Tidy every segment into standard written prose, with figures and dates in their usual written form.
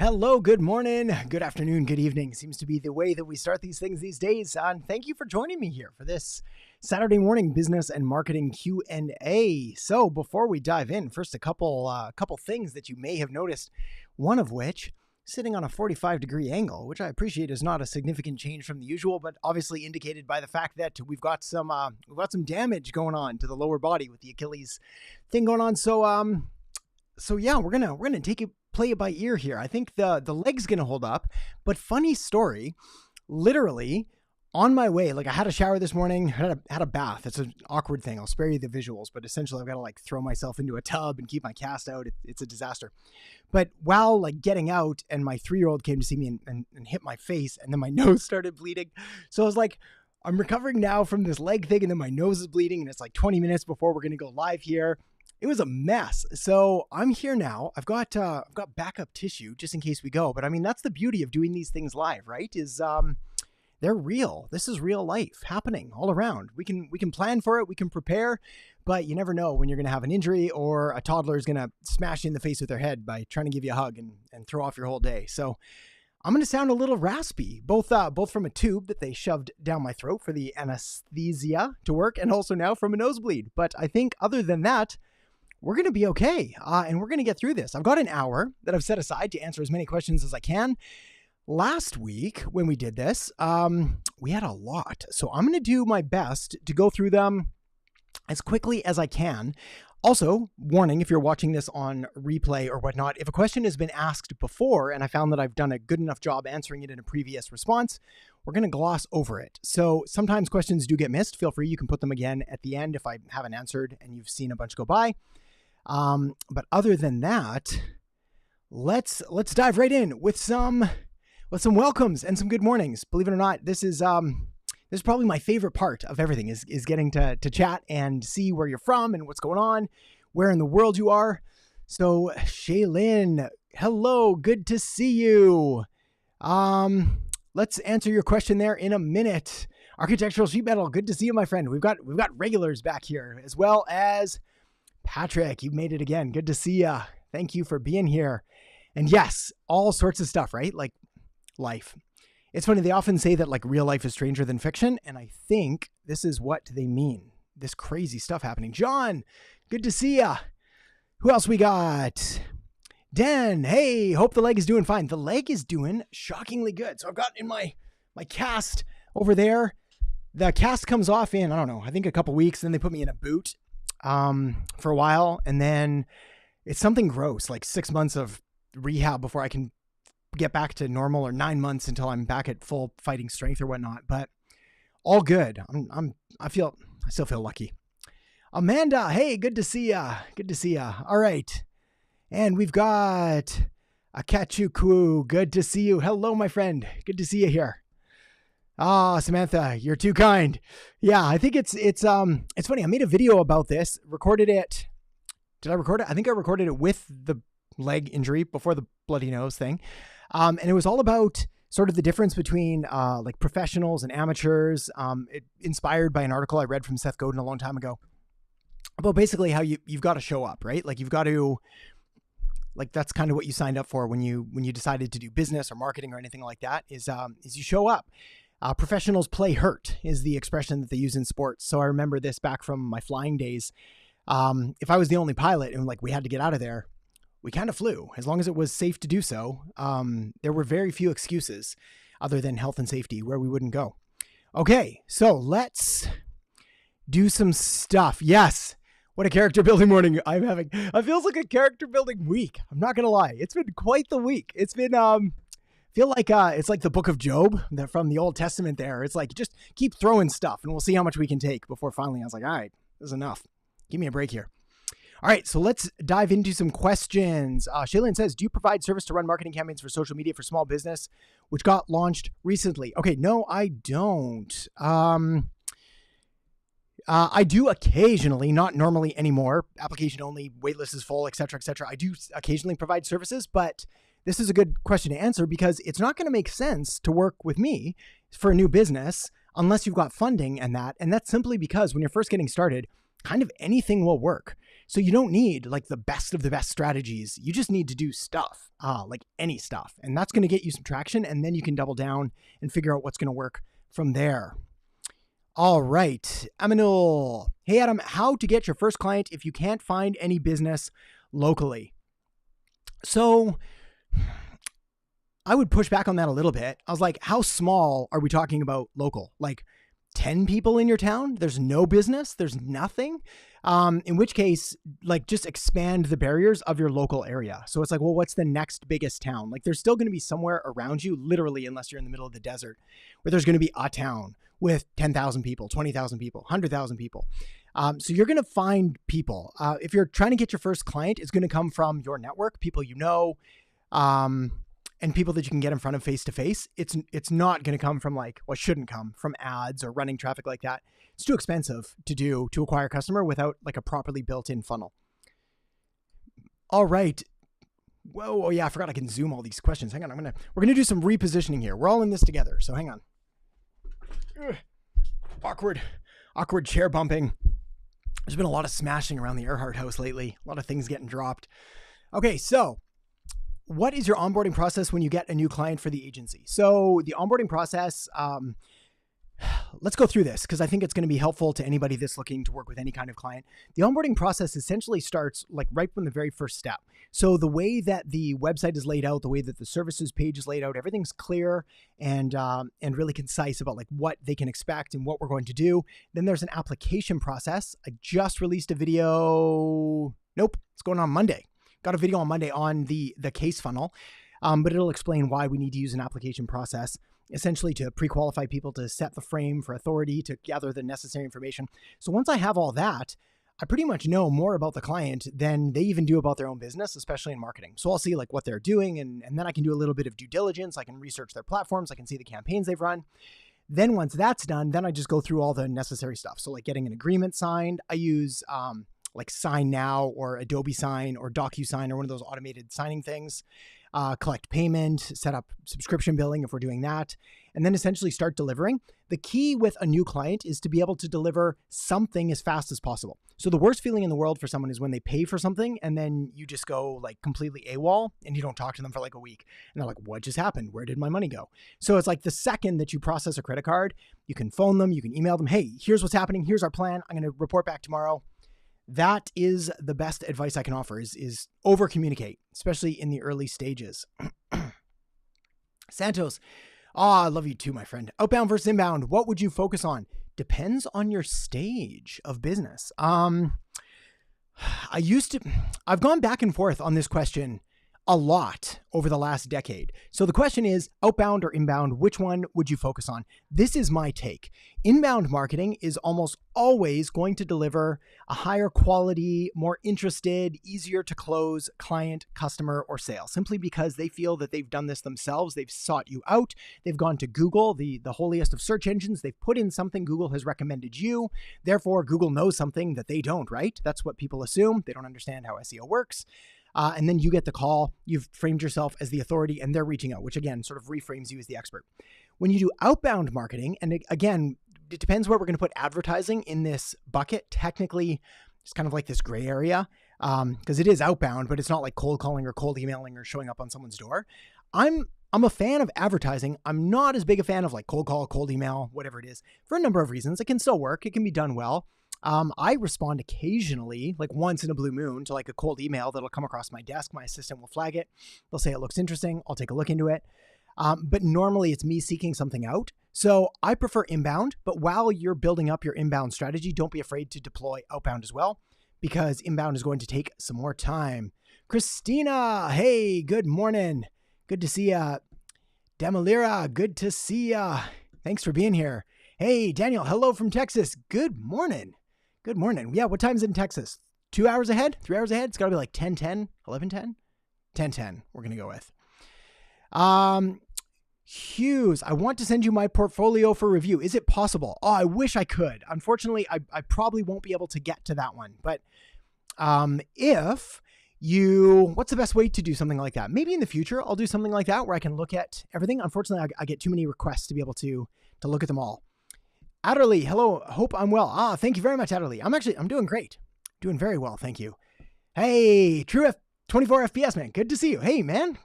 Hello, good morning, good afternoon, good evening. Seems to be the way that we start these things these days. And thank you for joining me here for this Saturday morning business and marketing Q&A. So before we dive in, first a couple things that you may have noticed. One of which, sitting on a 45-degree angle, which I appreciate is not a significant change from the usual, but obviously indicated by the fact that we've got some damage going on to the lower body with the Achilles thing going on. So yeah, we're gonna play it by ear here. I think the leg's gonna hold up, but funny story, literally on my way, like I had a shower this morning, had a bath. It's an awkward thing. I'll spare you the visuals, but essentially I've got to like throw myself into a tub and keep my cast out. It's a disaster. But while like getting out, and my 3-year-old came to see me and hit my face, and then my nose started bleeding. So I was like, I'm recovering now from this leg thing, and then my nose is bleeding, and it's like 20 minutes before we're gonna go live here. It was a mess. So I'm here now. I've got backup tissue just in case we go. But I mean, that's the beauty of doing these things live, right? Is they're real. This is real life happening all around. We can plan for it. We can prepare, but you never know when you're going to have an injury or a toddler is going to smash you in the face with their head by trying to give you a hug and throw off your whole day. So I'm going to sound a little raspy, both from a tube that they shoved down my throat for the anesthesia to work, and also now from a nosebleed. But I think other than that, we're going to be okay, and we're going to get through this. I've got an hour that I've set aside to answer as many questions as I can. Last week, when we did this, we had a lot. So I'm going to do my best to go through them as quickly as I can. Also, warning, if you're watching this on replay or whatnot, if a question has been asked before and I found that I've done a good enough job answering it in a previous response, we're going to gloss over it. So sometimes questions do get missed. Feel free, you can put them again at the end if I haven't answered and you've seen a bunch go by. But other than that, let's dive right in with some welcomes and some good mornings. Believe it or not, this is probably my favorite part of everything is getting to chat and see where you're from and what's going on, where in the world you are. So Shaylin, hello, good to see you. Let's answer your question there in a minute. Architectural sheet metal, good to see you, my friend. We've got regulars back here, as well as Patrick, you made it again. Good to see ya. Thank you for being here. And yes, all sorts of stuff, right? Like life. It's funny, they often say that like real life is stranger than fiction, and I think this is what they mean. This crazy stuff happening. John, good to see ya. Who else we got? Dan, hey, hope the leg is doing fine. The leg is doing shockingly good. So I've got in my cast over there. The cast comes off in, I don't know, I think a couple weeks. Then they put me in a boot for a while. And then it's something gross, like 6 months of rehab before I can get back to normal, or 9 months until I'm back at full fighting strength or whatnot, but all good. I still feel lucky. Amanda, hey, good to see ya. Good to see ya. All right. And we've got Akachuku. Good to see you. Hello, my friend. Good to see you here. Samantha, you're too kind. Yeah, I think it's funny. I made a video about this, recorded it. Did I record it? I think I recorded it with the leg injury before the bloody nose thing. And it was all about sort of the difference between like professionals and amateurs, inspired by an article I read from Seth Godin a long time ago about basically how you've got to show up, right? Like you've got to, like that's kind of what you signed up for when you decided to do business or marketing or anything like that is you show up. Professionals play hurt is the expression that they use in sports. So I remember this back from my flying days. If I was the only pilot and like we had to get out of there, we kind of flew as long as it was safe to do so. There were very few excuses other than health and safety where we wouldn't go. Okay, so let's do some stuff. Yes. What a character building morning I'm having. It feels like a character building week. I'm not going to lie. It's been quite the week. It's been, feel like it's like the book of Job from the Old Testament there. It's like, just keep throwing stuff and we'll see how much we can take before finally I was like, all right, this is enough. Give me a break here. All right, so let's dive into some questions. Shaylin says, do you provide service to run marketing campaigns for social media for small business, which got launched recently? Okay, no, I don't. I do occasionally, not normally anymore, application only, waitlist is full, et cetera, et cetera. I do occasionally provide services, but this is a good question to answer because it's not going to make sense to work with me for a new business unless you've got funding and that. And that's simply because when you're first getting started, kind of anything will work. So you don't need like the best of the best strategies. You just need to do stuff, like any stuff. And that's going to get you some traction. And then you can double down and figure out what's going to work from there. All right. Aminul. Hey, Adam, how to get your first client if you can't find any business locally? So I would push back on that a little bit. I was like, how small are we talking about local? Like 10 people in your town? There's no business? There's nothing? In which case, like, just expand the barriers of your local area. So it's like, well, what's the next biggest town? Like, there's still going to be somewhere around you, literally, unless you're in the middle of the desert, where there's going to be a town with 10,000 people, 20,000 people, 100,000 people. So you're going to find people. If you're trying to get your first client, it's going to come from your network, people you know, and people that you can get in front of face to face. It's not going to come from shouldn't come from ads or running traffic like that. It's too expensive to acquire a customer without like a properly built-in funnel. All right. Whoa, oh yeah, I forgot I can zoom all these questions. Hang on, we're gonna do some repositioning here. We're all in this together, so hang on. Ugh. Awkward chair bumping. There's been a lot of smashing around the Earhart house lately. A lot of things getting dropped. Okay, so what is your onboarding process when you get a new client for the agency? So the onboarding process, let's go through this because I think it's going to be helpful to anybody that's looking to work with any kind of client. The onboarding process essentially starts like right from the very first step. So the way that the website is laid out, the way that the services page is laid out, everything's clear and really concise about like what they can expect and what we're going to do. Then there's an application process. I just released a video. Nope, it's going on Monday. Got a video on Monday on the case funnel, but it'll explain why we need to use an application process, essentially to pre-qualify people, to set the frame for authority, to gather the necessary information. So once I have all that, I pretty much know more about the client than they even do about their own business, especially in marketing. So I'll see like what they're doing, and then I can do a little bit of due diligence. I can research their platforms. I can see the campaigns they've run. Then once that's done, then I just go through all the necessary stuff. So like getting an agreement signed, I use like Sign Now or Adobe Sign or DocuSign or one of those automated signing things, collect payment, set up subscription billing if we're doing that, and then essentially start delivering. The key with a new client is to be able to deliver something as fast as possible. So the worst feeling in the world for someone is when they pay for something and then you just go like completely AWOL and you don't talk to them for like a week. And they're like, what just happened? Where did my money go? So it's like the second that you process a credit card, you can phone them, you can email them, hey, here's what's happening. Here's our plan. I'm going to report back tomorrow. That is the best advice I can offer is over communicate, especially in the early stages. Santos. I love you too, my friend. Outbound versus inbound. What would you focus on? Depends on your stage of business. I've gone back and forth on this question a lot over the last decade. So the question is outbound or inbound, which one would you focus on? This is my take. Inbound marketing is almost always going to deliver a higher quality, more interested, easier to close client, customer, or sale, simply because they feel that they've done this themselves. They've sought you out. They've gone to Google, the holiest of search engines. They've put in something Google has recommended you. Therefore, Google knows something that they don't, right? That's what people assume. They don't understand how SEO works. And then you get the call, you've framed yourself as the authority and they're reaching out, which again, sort of reframes you as the expert. When you do outbound marketing, and again, it depends where we're going to put advertising in this bucket. Technically, it's kind of like this gray area because it is outbound, but it's not like cold calling or cold emailing or showing up on someone's door. I'm a fan of advertising. I'm not as big a fan of like cold call, cold email, whatever it is, for a number of reasons. It can still work. It can be done well. I respond occasionally, like once in a blue moon, to like a cold email that'll come across my desk. My assistant will flag it. They'll say it looks interesting. I'll take a look into it. But normally it's me seeking something out. So I prefer inbound, but while you're building up your inbound strategy, don't be afraid to deploy outbound as well, because inbound is going to take some more time. Christina, hey, good morning. Good to see ya. Demalira, good to see ya. Thanks for being here. Hey, Daniel, hello from Texas. Good morning. Good morning. Yeah, what time is it in Texas? 2 hours ahead? 3 hours ahead? It's got to be like 10:10, 11:10? 10:10, we're going to go with. Hughes, I want to send you my portfolio for review. Is it possible? Oh, I wish I could. Unfortunately, I probably won't be able to get to that one. But if you, what's the best way to do something like that? Maybe in the future, I'll do something like that where I can look at everything. Unfortunately, I get too many requests to be able to look at them all. Adderley, hello. Hope I'm well. Thank you very much, Adderley. I'm doing great. Doing very well. Thank you. Hey, True 24 FPS, man. Good to see you. Hey, man.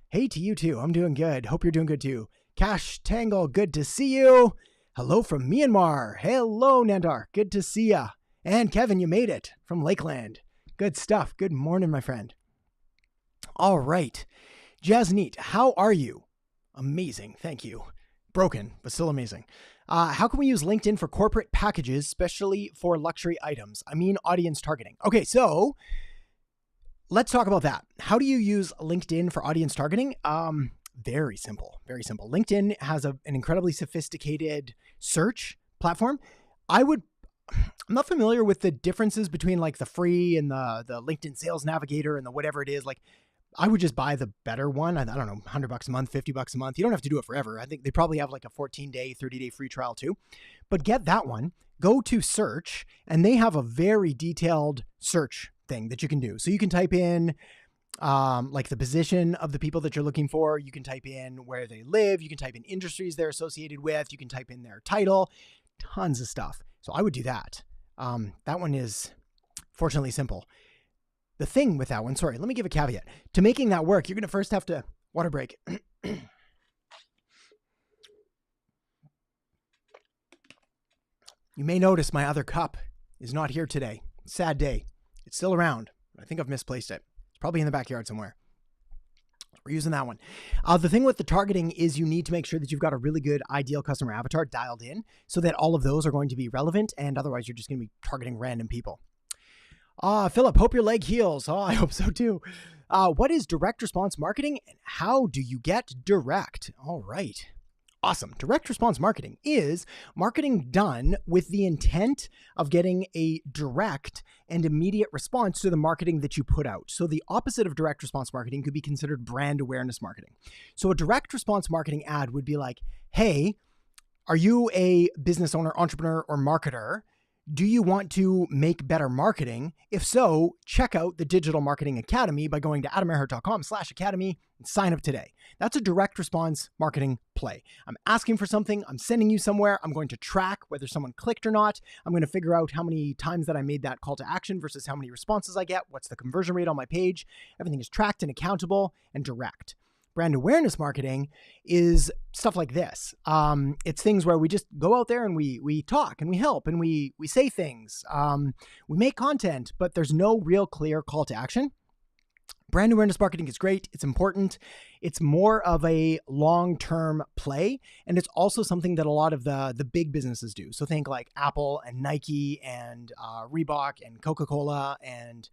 Hey to you too. I'm doing good. Hope you're doing good too. Cash Tangle, good to see you. Hello from Myanmar. Hello, Nandar. Good to see ya. And Kevin, you made it from Lakeland. Good stuff. Good morning, my friend. All right. Jasneet, how are you? Amazing. Thank you. Broken, but still amazing. How can we use LinkedIn for corporate packages, especially for luxury items? I mean, audience targeting. Okay, so let's talk about that. How do you use LinkedIn for audience targeting? Very simple, very simple. LinkedIn has an incredibly sophisticated search platform. I'm not familiar with the differences between like the free and the LinkedIn Sales Navigator and the whatever it is. Like, I would just buy the better one. I don't know, $100 a month, $50 a month. You don't have to do it forever. I think they probably have like a 14-day, 30-day free trial too. But get that one, go to search, and they have a very detailed search thing that you can do. So you can type in like the position of the people that you're looking for. You can type in where they live. You can type in industries they're associated with. You can type in their title, tons of stuff. So I would do that. That one is fortunately simple. The thing with that one, sorry, let me give a caveat. To making that work, you're going to first have to water break. You may notice my other cup is not here today. Sad day. It's still around. I think I've misplaced it. It's probably in the backyard somewhere. We're using that one. The thing with the targeting is you need to make sure that you've got a really good ideal customer avatar dialed in so that all of those are going to be relevant, and otherwise you're just going to be targeting random people. Philip, hope your leg heals. I hope so too. What is direct response marketing and how do you get direct? All right. Awesome. Direct response marketing is marketing done with the intent of getting a direct and immediate response to the marketing that you put out. So the opposite of direct response marketing could be considered brand awareness marketing. So a direct response marketing ad would be like, hey, are you a business owner, entrepreneur, or marketer? Do you want to make better marketing? If so, check out the Digital Marketing Academy by going to adamerhart.com/academy and sign up today. That's a direct response marketing play. I'm asking for something. I'm sending you somewhere. I'm going to track whether someone clicked or not. I'm going to figure out how many times that I made that call to action versus how many responses I get. What's the conversion rate on my page? Everything is tracked and accountable and direct. Brand awareness marketing is stuff like this. It's things where we just go out there and we talk and we help and we say things. We make content, but there's no real clear call to action. Brand awareness marketing is great. It's important. It's more of a long-term play. And it's also something that a lot of the big businesses do. So think like Apple and Nike and Reebok and Coca-Cola and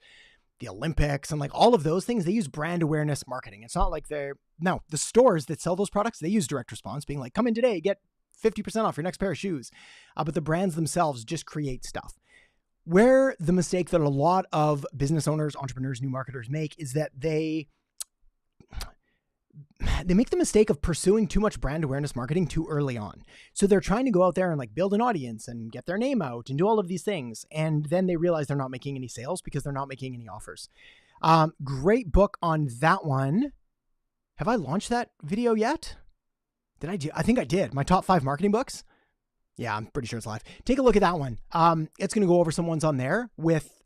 the Olympics and like all of those things, they use brand awareness marketing. It's not like the stores that sell those products, they use direct response being like, come in today, get 50% off your next pair of shoes. But the brands themselves just create stuff. Where the mistake that a lot of business owners, entrepreneurs, new marketers make is that they make the mistake of pursuing too much brand awareness marketing too early on. So they're trying to go out there and like build an audience and get their name out and do all of these things. And then they realize they're not making any sales because they're not making any offers. Great book on that one. Have I launched that video yet? I think I did. My top 5 marketing books. Yeah, I'm pretty sure it's live. Take a look at that one. It's going to go over some ones on there with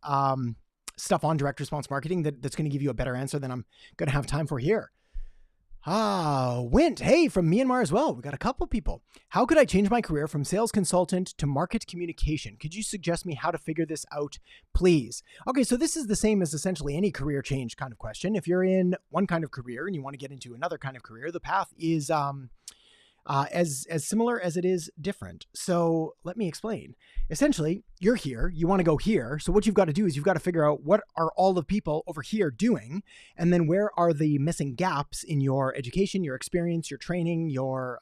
stuff on direct response marketing that's going to give you a better answer than I'm going to have time for here. Wint, hey, from Myanmar as well. We got a couple people. How could I change my career from sales consultant to market communication? Could you suggest me how to figure this out, please? Okay, so this is the same as essentially any career change kind of question. If you're in one kind of career and you want to get into another kind of career, the path is as similar as it is different. So let me explain. Essentially, you're here, you want to go here. So what you've got to do is you've got to figure out what are all the people over here doing, and then where are the missing gaps in your education, your experience, your training, your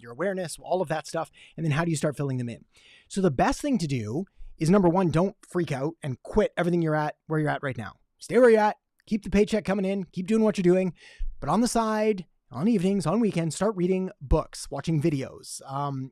awareness, all of that stuff. And then how do you start filling them in? So the best thing to do is, number one, don't freak out and quit everything where you're at right now. Stay where you're at, keep the paycheck coming in, keep doing what you're doing, but on the side, on evenings, on weekends, start reading books, watching videos,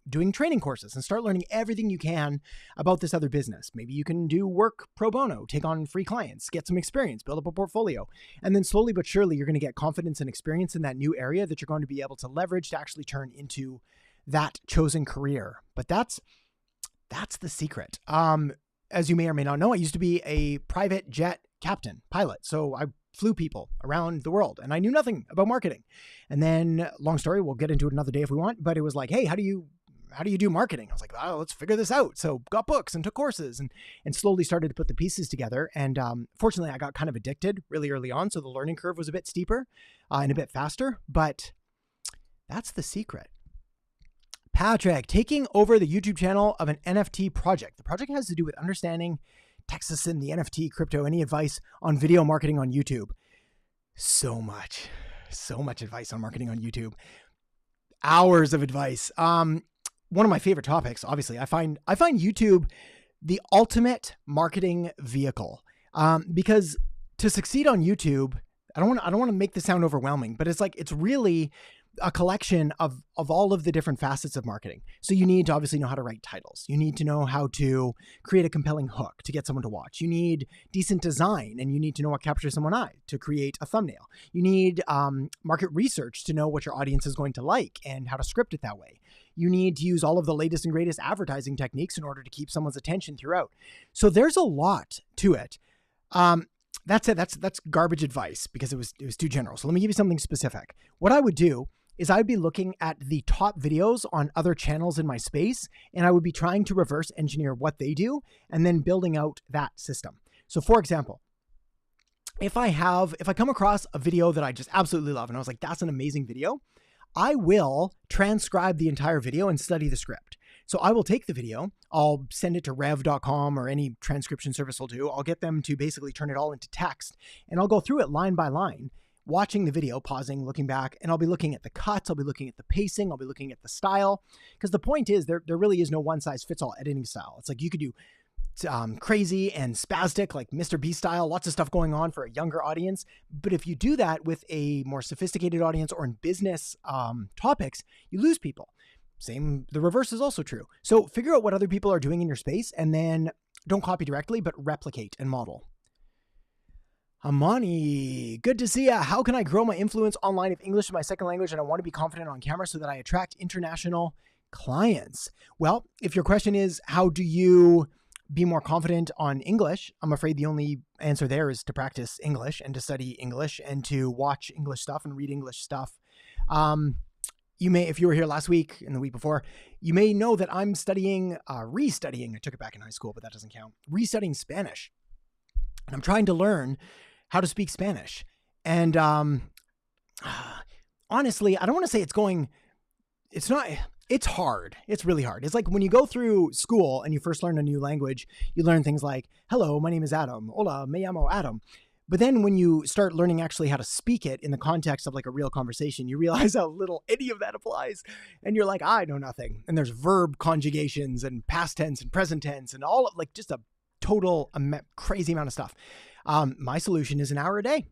doing training courses, and start learning everything you can about this other business. Maybe you can do work pro bono, take on free clients, get some experience, build up a portfolio. And then slowly but surely, you're going to get confidence and experience in that new area that you're going to be able to leverage to actually turn into that chosen career. But that's That's the secret. As you may or may not know, I used to be a private jet captain, pilot. So I flew people around the world and I knew nothing about marketing. And then, long story, we'll get into it another day if we want, but it was like, hey, how do you do marketing? I was like, oh, let's figure this out. So got books and took courses and slowly started to put the pieces together. And fortunately, I got kind of addicted really early on. So the learning curve was a bit steeper and a bit faster, but that's the secret. Patrick, taking over the YouTube channel of an NFT project. The project has to do with understanding Texas and the NFT, crypto, any advice on video marketing on YouTube. So much advice on marketing on YouTube. Hours of advice. One of my favorite topics, obviously, I find YouTube the ultimate marketing vehicle. Because to succeed on YouTube, I don't want to make this sound overwhelming, but it's really a collection of all of the different facets of marketing. So you need to obviously know how to write titles. You need to know how to create a compelling hook to get someone to watch. You need decent design, and you need to know what captures someone's eye to create a thumbnail. You need market research to know what your audience is going to like and how to script it that way. You need to use all of the latest and greatest advertising techniques in order to keep someone's attention throughout. So there's a lot to it. That's it. That's garbage advice because it was too general. So let me give you something specific. What I would do is I'd be looking at the top videos on other channels in my space, and I would be trying to reverse engineer what they do and then building out that system. So for example, if I come across a video that I just absolutely love and I was like, that's an amazing video, I will transcribe the entire video and study the script. So I will take the video, I'll send it to rev.com or any transcription service will do. I'll get them to basically turn it all into text, and I'll go through it line by line, watching the video, pausing, looking back, and I'll be looking at the cuts, I'll be looking at the pacing, I'll be looking at the style. Because the point is there really is no one size fits all editing style. It's like you could do crazy and spastic, like Mr. Beast style, lots of stuff going on for a younger audience. But if you do that with a more sophisticated audience or in business topics, you lose people. Same, the reverse is also true. So figure out what other people are doing in your space and then don't copy directly, but replicate and model. Amani, good to see ya. How can I grow my influence online if English is my second language and I want to be confident on camera so that I attract international clients? Well, if your question is, how do you be more confident on English? I'm afraid the only answer there is to practice English and to study English and to watch English stuff and read English stuff. You may, if you were here last week and the week before, you may know that I'm studying, restudying, I took it back in high school, but that doesn't count, restudying Spanish. And I'm trying to learn how to speak Spanish. And honestly, I don't want to say it's hard. It's really hard. It's like when you go through school and you first learn a new language, you learn things like, hello, my name is Adam. Hola, me llamo Adam. But then when you start learning actually how to speak it in the context of like a real conversation, you realize how little any of that applies. And you're like, I know nothing. And there's verb conjugations and past tense and present tense and all of like just a total crazy amount of stuff. My solution is an hour a day.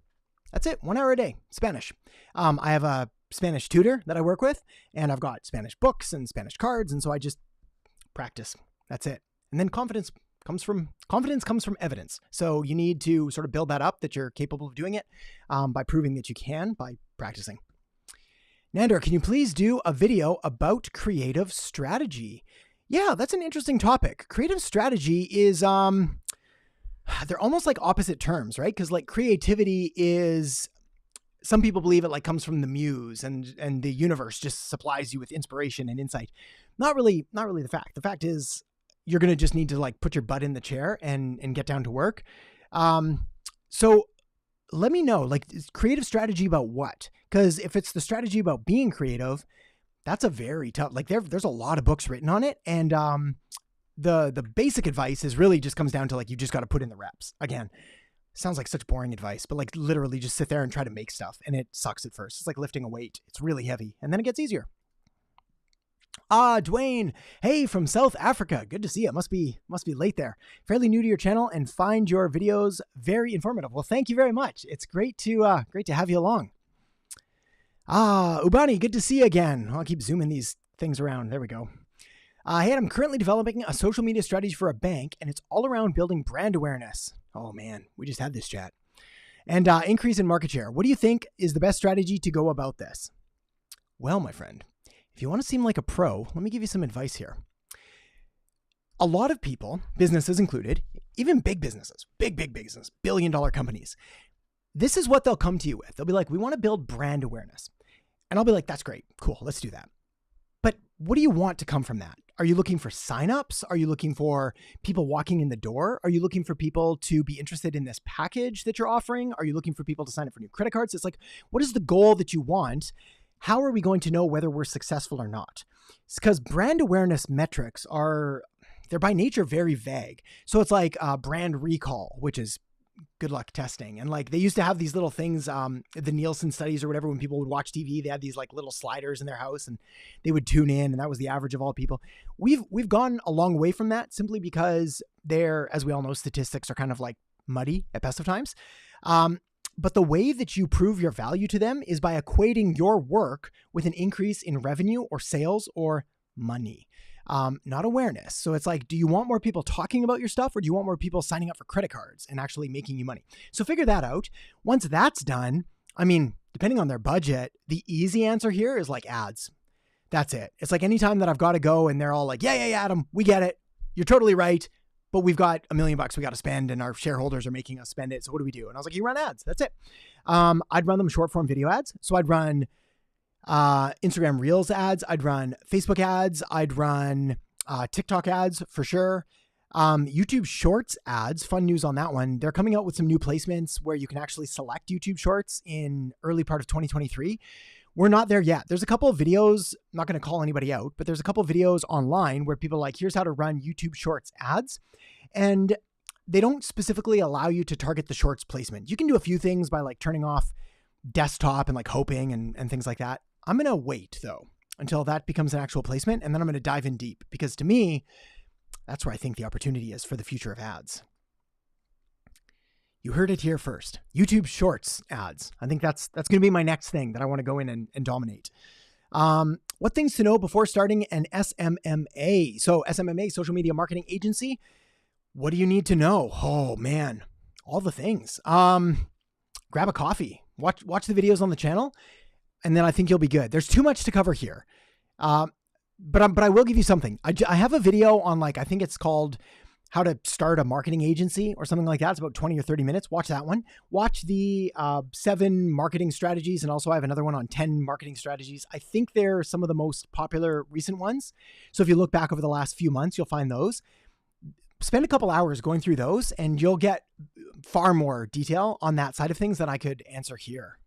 That's it. 1 hour a day, Spanish. I have a Spanish tutor that I work with, and I've got Spanish books and Spanish cards. And so I just practice. That's it. And then confidence comes from evidence. So you need to sort of build that up that you're capable of doing it by proving that you can by practicing. Nander, can you please do a video about creative strategy? Yeah, that's an interesting topic. Creative strategy is, they're almost like opposite terms, right? Because like creativity is, some people believe it like comes from the muse and the universe just supplies you with inspiration and insight. Not really the fact. The fact is you're going to just need to like put your butt in the chair and get down to work. So let me know, like, is creative strategy about what? Because if it's the strategy about being creative, that's a very tough, like there's a lot of books written on it. And the basic advice is really just comes down to like, you just got to put in the reps. Again, sounds like such boring advice, but like literally just sit there and try to make stuff. And it sucks at first. It's like lifting a weight. It's really heavy. And then it gets easier. Dwayne, hey, from South Africa. Good to see you. Must be late there. Fairly new to your channel and find your videos very informative. Well, thank you very much. It's great to have you along. Ubani, good to see you again. I'll keep zooming these things around. There we go. Hey, I'm currently developing a social media strategy for a bank, and it's all around building brand awareness. Oh man, we just had this chat. And increase in market share. What do you think is the best strategy to go about this? Well, my friend, if you want to seem like a pro, let me give you some advice here. A lot of people, businesses included, even big businesses, big business, billion-dollar companies, this is what they'll come to you with. They'll be like, we want to build brand awareness. And I'll be like, that's great. Cool. Let's do that. But what do you want to come from that? Are you looking for signups? Are you looking for people walking in the door? Are you looking for people to be interested in this package that you're offering? Are you looking for people to sign up for new credit cards? It's like, what is the goal that you want? How are we going to know whether we're successful or not? It's because brand awareness metrics they're by nature very vague. So it's like brand recall, which is good luck testing. And like they used to have these little things, the Nielsen studies or whatever, when people would watch TV, they had these like little sliders in their house and they would tune in, and that was the average of all people. We've gone a long way from that simply because as we all know, statistics are kind of like muddy at best of times. But the way that you prove your value to them is by equating your work with an increase in revenue or sales or money. Not awareness. So it's like, do you want more people talking about your stuff, or do you want more people signing up for credit cards and actually making you money? So figure that out. Once that's done, I mean, depending on their budget, the easy answer here is like ads. That's it. It's like anytime that I've got to go and they're all like, yeah, Adam, we get it. You're totally right. But we've got $1 million we got to spend and our shareholders are making us spend it. So what do we do? And I was like, you run ads. That's it. I'd run them short form video ads. So I'd run Instagram Reels ads. I'd run Facebook ads. I'd run TikTok ads for sure. YouTube Shorts ads, fun news on that one. They're coming out with some new placements where you can actually select YouTube Shorts in early part of 2023. We're not there yet. There's a couple of videos, I'm not going to call anybody out, but there's a couple of videos online where people are like, here's how to run YouTube Shorts ads. And they don't specifically allow you to target the Shorts placement. You can do a few things by like turning off desktop and like hoping and things like that. I'm going to wait though until that becomes an actual placement, and then I'm going to dive in deep, because to me, that's where I think the opportunity is for the future of ads. You heard it here first. YouTube Shorts ads. I think that's going to be my next thing that I want to go in and dominate. What things to know before starting an SMMA? So SMMA, social media marketing agency. What do you need to know? Oh man, all the things. Grab a coffee, watch the videos on the channel, and then I think you'll be good. There's too much to cover here. But I will give you something. I have a video on I think it's called How to Start a Marketing Agency or something like that. It's about 20 or 30 minutes. Watch that one. Watch the 7 marketing strategies. And also I have another one on 10 marketing strategies. I think they're some of the most popular recent ones. So if you look back over the last few months, you'll find those. Spend a couple hours going through those and you'll get far more detail on that side of things than I could answer here.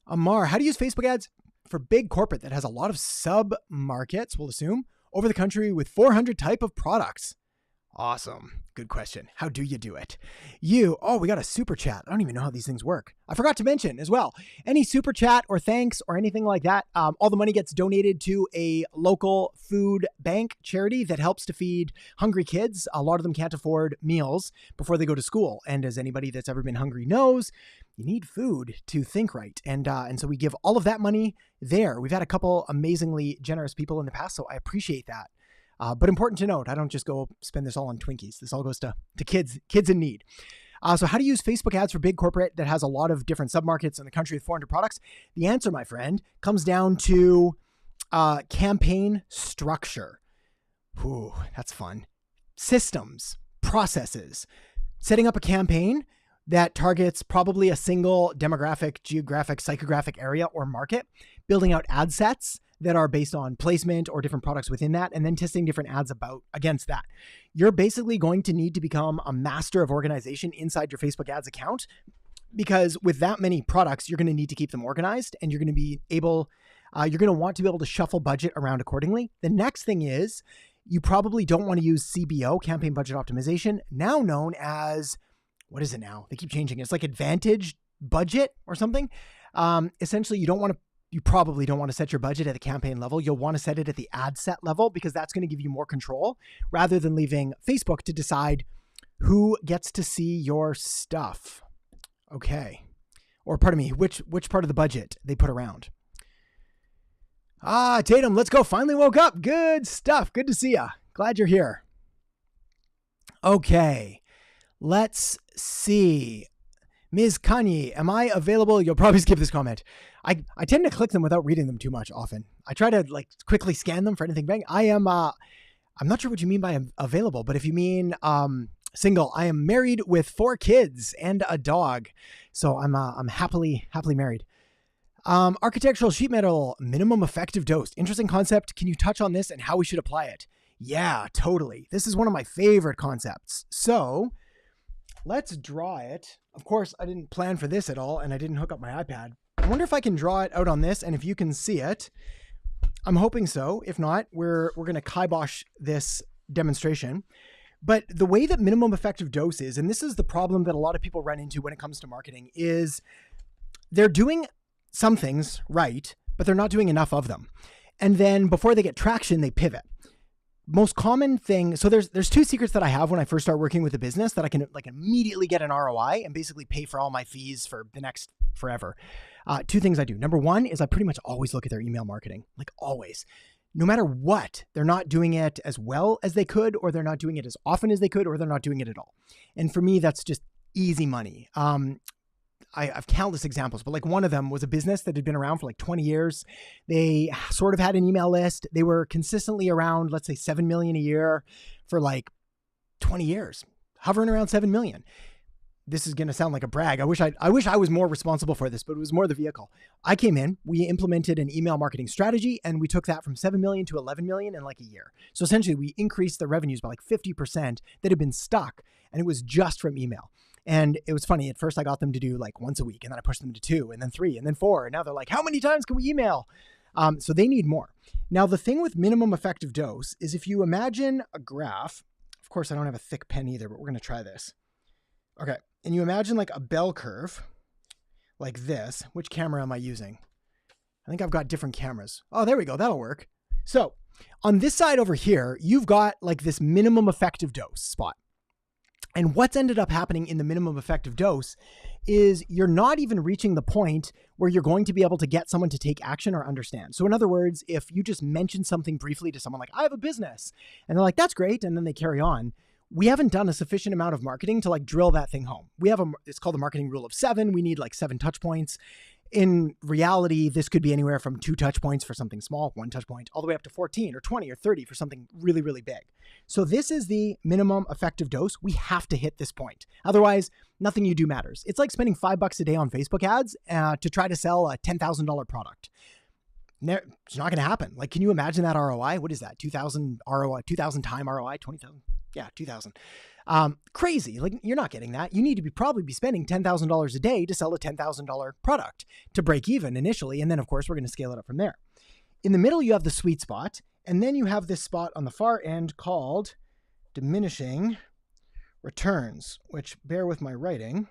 Amar, how to use Facebook ads for big corporate that has a lot of sub markets, we'll assume, over the country with 400 type of products. Awesome. Good question. How do you do it? We got a super chat. I don't even know how these things work. I forgot to mention as well, any super chat or thanks or anything like that, all the money gets donated to a local food bank charity that helps to feed hungry kids. A lot of them can't afford meals before they go to school. And as anybody that's ever been hungry knows, you need food to think right. And so we give all of that money there. We've had a couple amazingly generous people in the past, so I appreciate that. But important to note, I don't just go spend this all on Twinkies. This all goes to kids in need. So how to use Facebook ads for big corporate that has a lot of different submarkets in the country with 400 products? The answer, my friend, comes down to campaign structure. Ooh, that's fun. Systems, processes, setting up a campaign that targets probably a single demographic, geographic, psychographic area or market, building out ad sets that are based on placement or different products within that, and then testing different ads against that. You're basically going to need to become a master of organization inside your Facebook ads account, because with that many products, you're going to need to keep them organized, and you're going to want to be able to shuffle budget around accordingly. The next thing is you probably don't want to use CBO, campaign budget optimization, now known as, what is it now? They keep changing it. It's like Advantage Budget or something. Essentially, you probably don't want to set your budget at the campaign level. You'll want to set it at the ad set level, because that's going to give you more control rather than leaving Facebook to decide who gets to see your stuff. Okay. Or pardon me, which part of the budget they put around. Tatum, let's go. Finally woke up. Good stuff. Good to see ya. Glad you're here. Okay. Let's see. Ms. Kanye, am I available? You'll probably skip this comment. I tend to click them without reading them too much often. I try to quickly scan them for anything bang. I am I'm not sure what you mean by available, but if you mean single, I am married with 4 kids and a dog. So I'm happily married. Architectural sheet metal, minimum effective dose. Interesting concept. Can you touch on this and how we should apply it? Yeah, totally. This is one of my favorite concepts. So let's draw it. Of course, I didn't plan for this at all, and I didn't hook up my iPad. I wonder if I can draw it out on this, and if you can see it. I'm hoping so. If not, we're going to kibosh this demonstration. But the way that minimum effective dose is, and this is the problem that a lot of people run into when it comes to marketing, is they're doing some things right, but they're not doing enough of them. And then before they get traction, they pivot. Most common thing, so there's 2 secrets that I have when I first start working with a business that I can like immediately get an ROI and basically pay for all my fees for the next forever. 2 things I do. Number 1 is I pretty much always look at their email marketing, like always. No matter what, they're not doing it as well as they could, or they're not doing it as often as they could, or they're not doing it at all. And for me, that's just easy money. I've countless examples, but like one of them was a business that had been around for like 20 years. They sort of had an email list. They were consistently around, let's say 7 million a year for like 20 years, hovering around 7 million. This is going to sound like a brag. I wish I was more responsible for this, but it was more the vehicle. I came in, we implemented an email marketing strategy, and we took that from 7 million to 11 million in like a year. So essentially we increased the revenues by like 50% that had been stuck, and it was just from email. And it was funny. At first I got them to do like once a week, and then I pushed them to 2 and then 3 and then 4. And now they're like, how many times can we email? So they need more. Now, the thing with minimum effective dose is if you imagine a graph, of course I don't have a thick pen either, but we're going to try this. Okay. And you imagine like a bell curve like this. Which camera am I using? I think I've got different cameras. Oh, there we go. That'll work. So on this side over here, you've got like this minimum effective dose spot. And what's ended up happening in the minimum effective dose is you're not even reaching the point where you're going to be able to get someone to take action or understand. So in other words, if you just mention something briefly to someone like, I have a business, and they're like, that's great, and then they carry on, we haven't done a sufficient amount of marketing to like drill that thing home. It's called the marketing rule of 7. We need like 7 touch points. In reality, this could be anywhere from 2 touch points for something small, 1 touch point, all the way up to 14 or 20 or 30 for something really, really big. So this is the minimum effective dose. We have to hit this point. Otherwise, nothing you do matters. It's like spending $5 a day on Facebook ads to try to sell a $10,000 product. It's not going to happen. Like, can you imagine that ROI? What is that? 2,000 ROI, 2,000 time ROI, 20,000? Yeah, 2,000. Crazy. Like, you're not getting that. You need to probably be spending $10,000 a day to sell a $10,000 product to break even initially. And then of course, we're going to scale it up from there. In the middle, you have the sweet spot. And then you have this spot on the far end called diminishing returns, which, bear with my writing,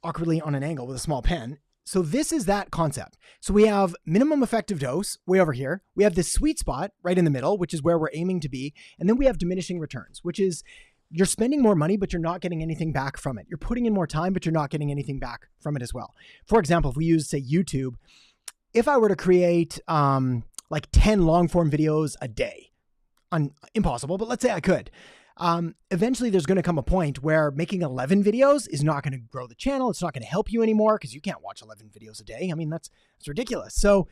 awkwardly on an angle with a small pen. So this is that concept. So we have minimum effective dose way over here. We have this sweet spot right in the middle, which is where we're aiming to be. And then we have diminishing returns, which is you're spending more money, but you're not getting anything back from it. You're putting in more time, but you're not getting anything back from it as well. For example, if we use, say, YouTube, if I were to create like 10 long form videos a day, impossible, but let's say I could. Eventually there's going to come a point where making 11 videos is not going to grow the channel. It's not going to help you anymore because you can't watch 11 videos a day. I mean, that's ridiculous. So,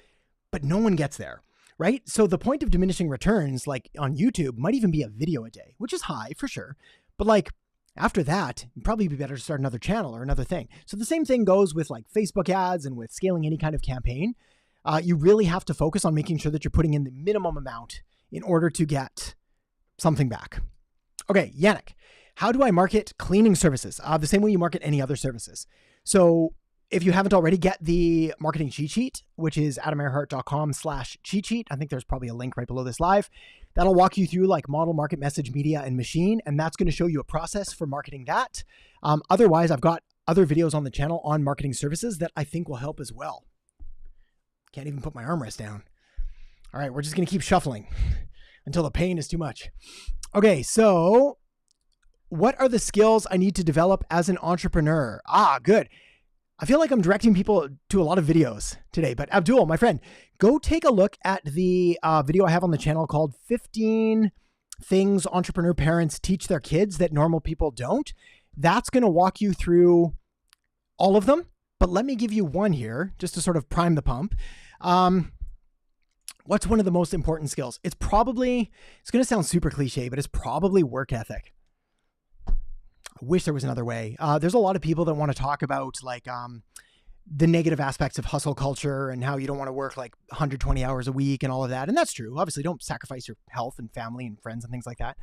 but no one gets there, right? So the point of diminishing returns, like on YouTube, might even be a video a day, which is high for sure. But like after that, it'd probably be better to start another channel or another thing. So the same thing goes with like Facebook ads and with scaling any kind of campaign. You really have to focus on making sure that you're putting in the minimum amount in order to get something back. Okay, Yannick, how do I market cleaning services? The same way you market any other services. So if you haven't already, get the marketing cheat sheet, which is adamearhart.com/cheat sheet. I think there's probably a link right below this live. That'll walk you through like model, market, message, media, and machine. And that's going to show you a process for marketing that. Otherwise, I've got other videos on the channel on marketing services that I think will help as well. Can't even put my armrest down. All right, we're just going to keep shuffling until the pain is too much. Okay, so what are the skills I need to develop as an entrepreneur? Good. I feel like I'm directing people to a lot of videos today, but Abdul, my friend, go take a look at the video I have on the channel called 15 Things Entrepreneur Parents Teach Their Kids That Normal People Don't. That's going to walk you through all of them, but let me give you one here just to sort of prime the pump. What's one of the most important skills? It's going to sound super cliche, but it's probably work ethic. I wish there was another way. There's a lot of people that want to talk about like the negative aspects of hustle culture and how you don't want to work like 120 hours a week and all of that. And that's true. Obviously, don't sacrifice your health and family and friends and things like that.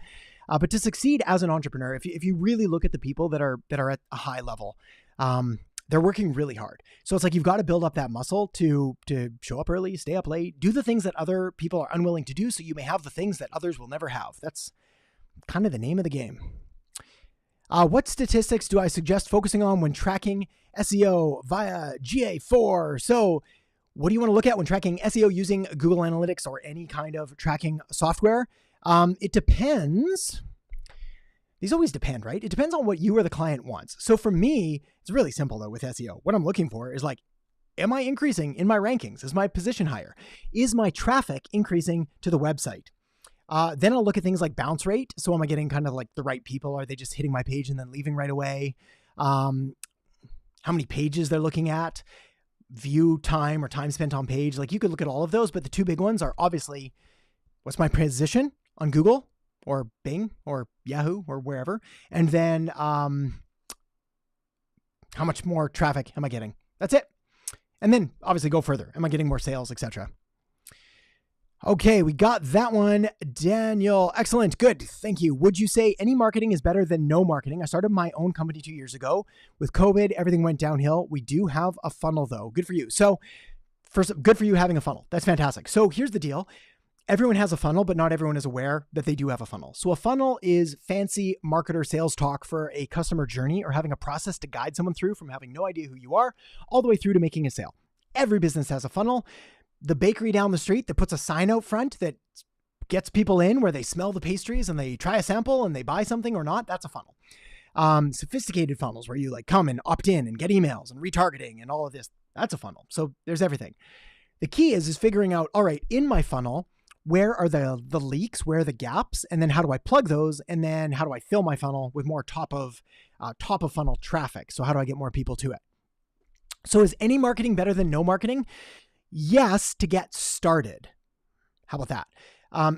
But to succeed as an entrepreneur, if you really look at the people that are at a high level, they're working really hard. So it's like you've got to build up that muscle to show up early, stay up late, do the things that other people are unwilling to do so you may have the things that others will never have. That's kind of the name of the game. What statistics do I suggest focusing on when tracking SEO via GA4? So what do you want to look at when tracking SEO using Google Analytics or any kind of tracking software? It depends. These always depend, right? It depends on what you or the client wants. So for me, it's really simple though with SEO. What I'm looking for is like, am I increasing in my rankings? Is my position higher? Is my traffic increasing to the website? Then I'll look at things like bounce rate. So am I getting kind of like the right people? Are they just hitting my page and then leaving right away? How many pages they're looking at? View time or time spent on page. Like you could look at all of those, but the two big ones are obviously what's my position on Google or Bing or Yahoo or wherever. And then how much more traffic am I getting? That's it. And then obviously go further. Am I getting more sales, etc.? Okay, we got that one. Daniel, excellent. Good. Thank you. Would you say any marketing is better than no marketing? I started my own company 2 years ago. With COVID, everything went downhill. We do have a funnel though. Good for you. So first, good for you having a funnel. That's fantastic. So here's the deal. Everyone has a funnel, but not everyone is aware that they do have a funnel. So a funnel is fancy marketer sales talk for a customer journey or having a process to guide someone through from having no idea who you are all the way through to making a sale. Every business has a funnel. The bakery down the street that puts a sign out front that gets people in where they smell the pastries and they try a sample and they buy something or not, that's a funnel. Sophisticated funnels where you like come and opt in and get emails and retargeting and all of this, that's a funnel. So there's everything. The key is figuring out, all right, in my funnel, where are the leaks? Where are the gaps? And then how do I plug those? And then how do I fill my funnel with more top of funnel traffic? So how do I get more people to it? So is any marketing better than no marketing? Yes, to get started. How about that?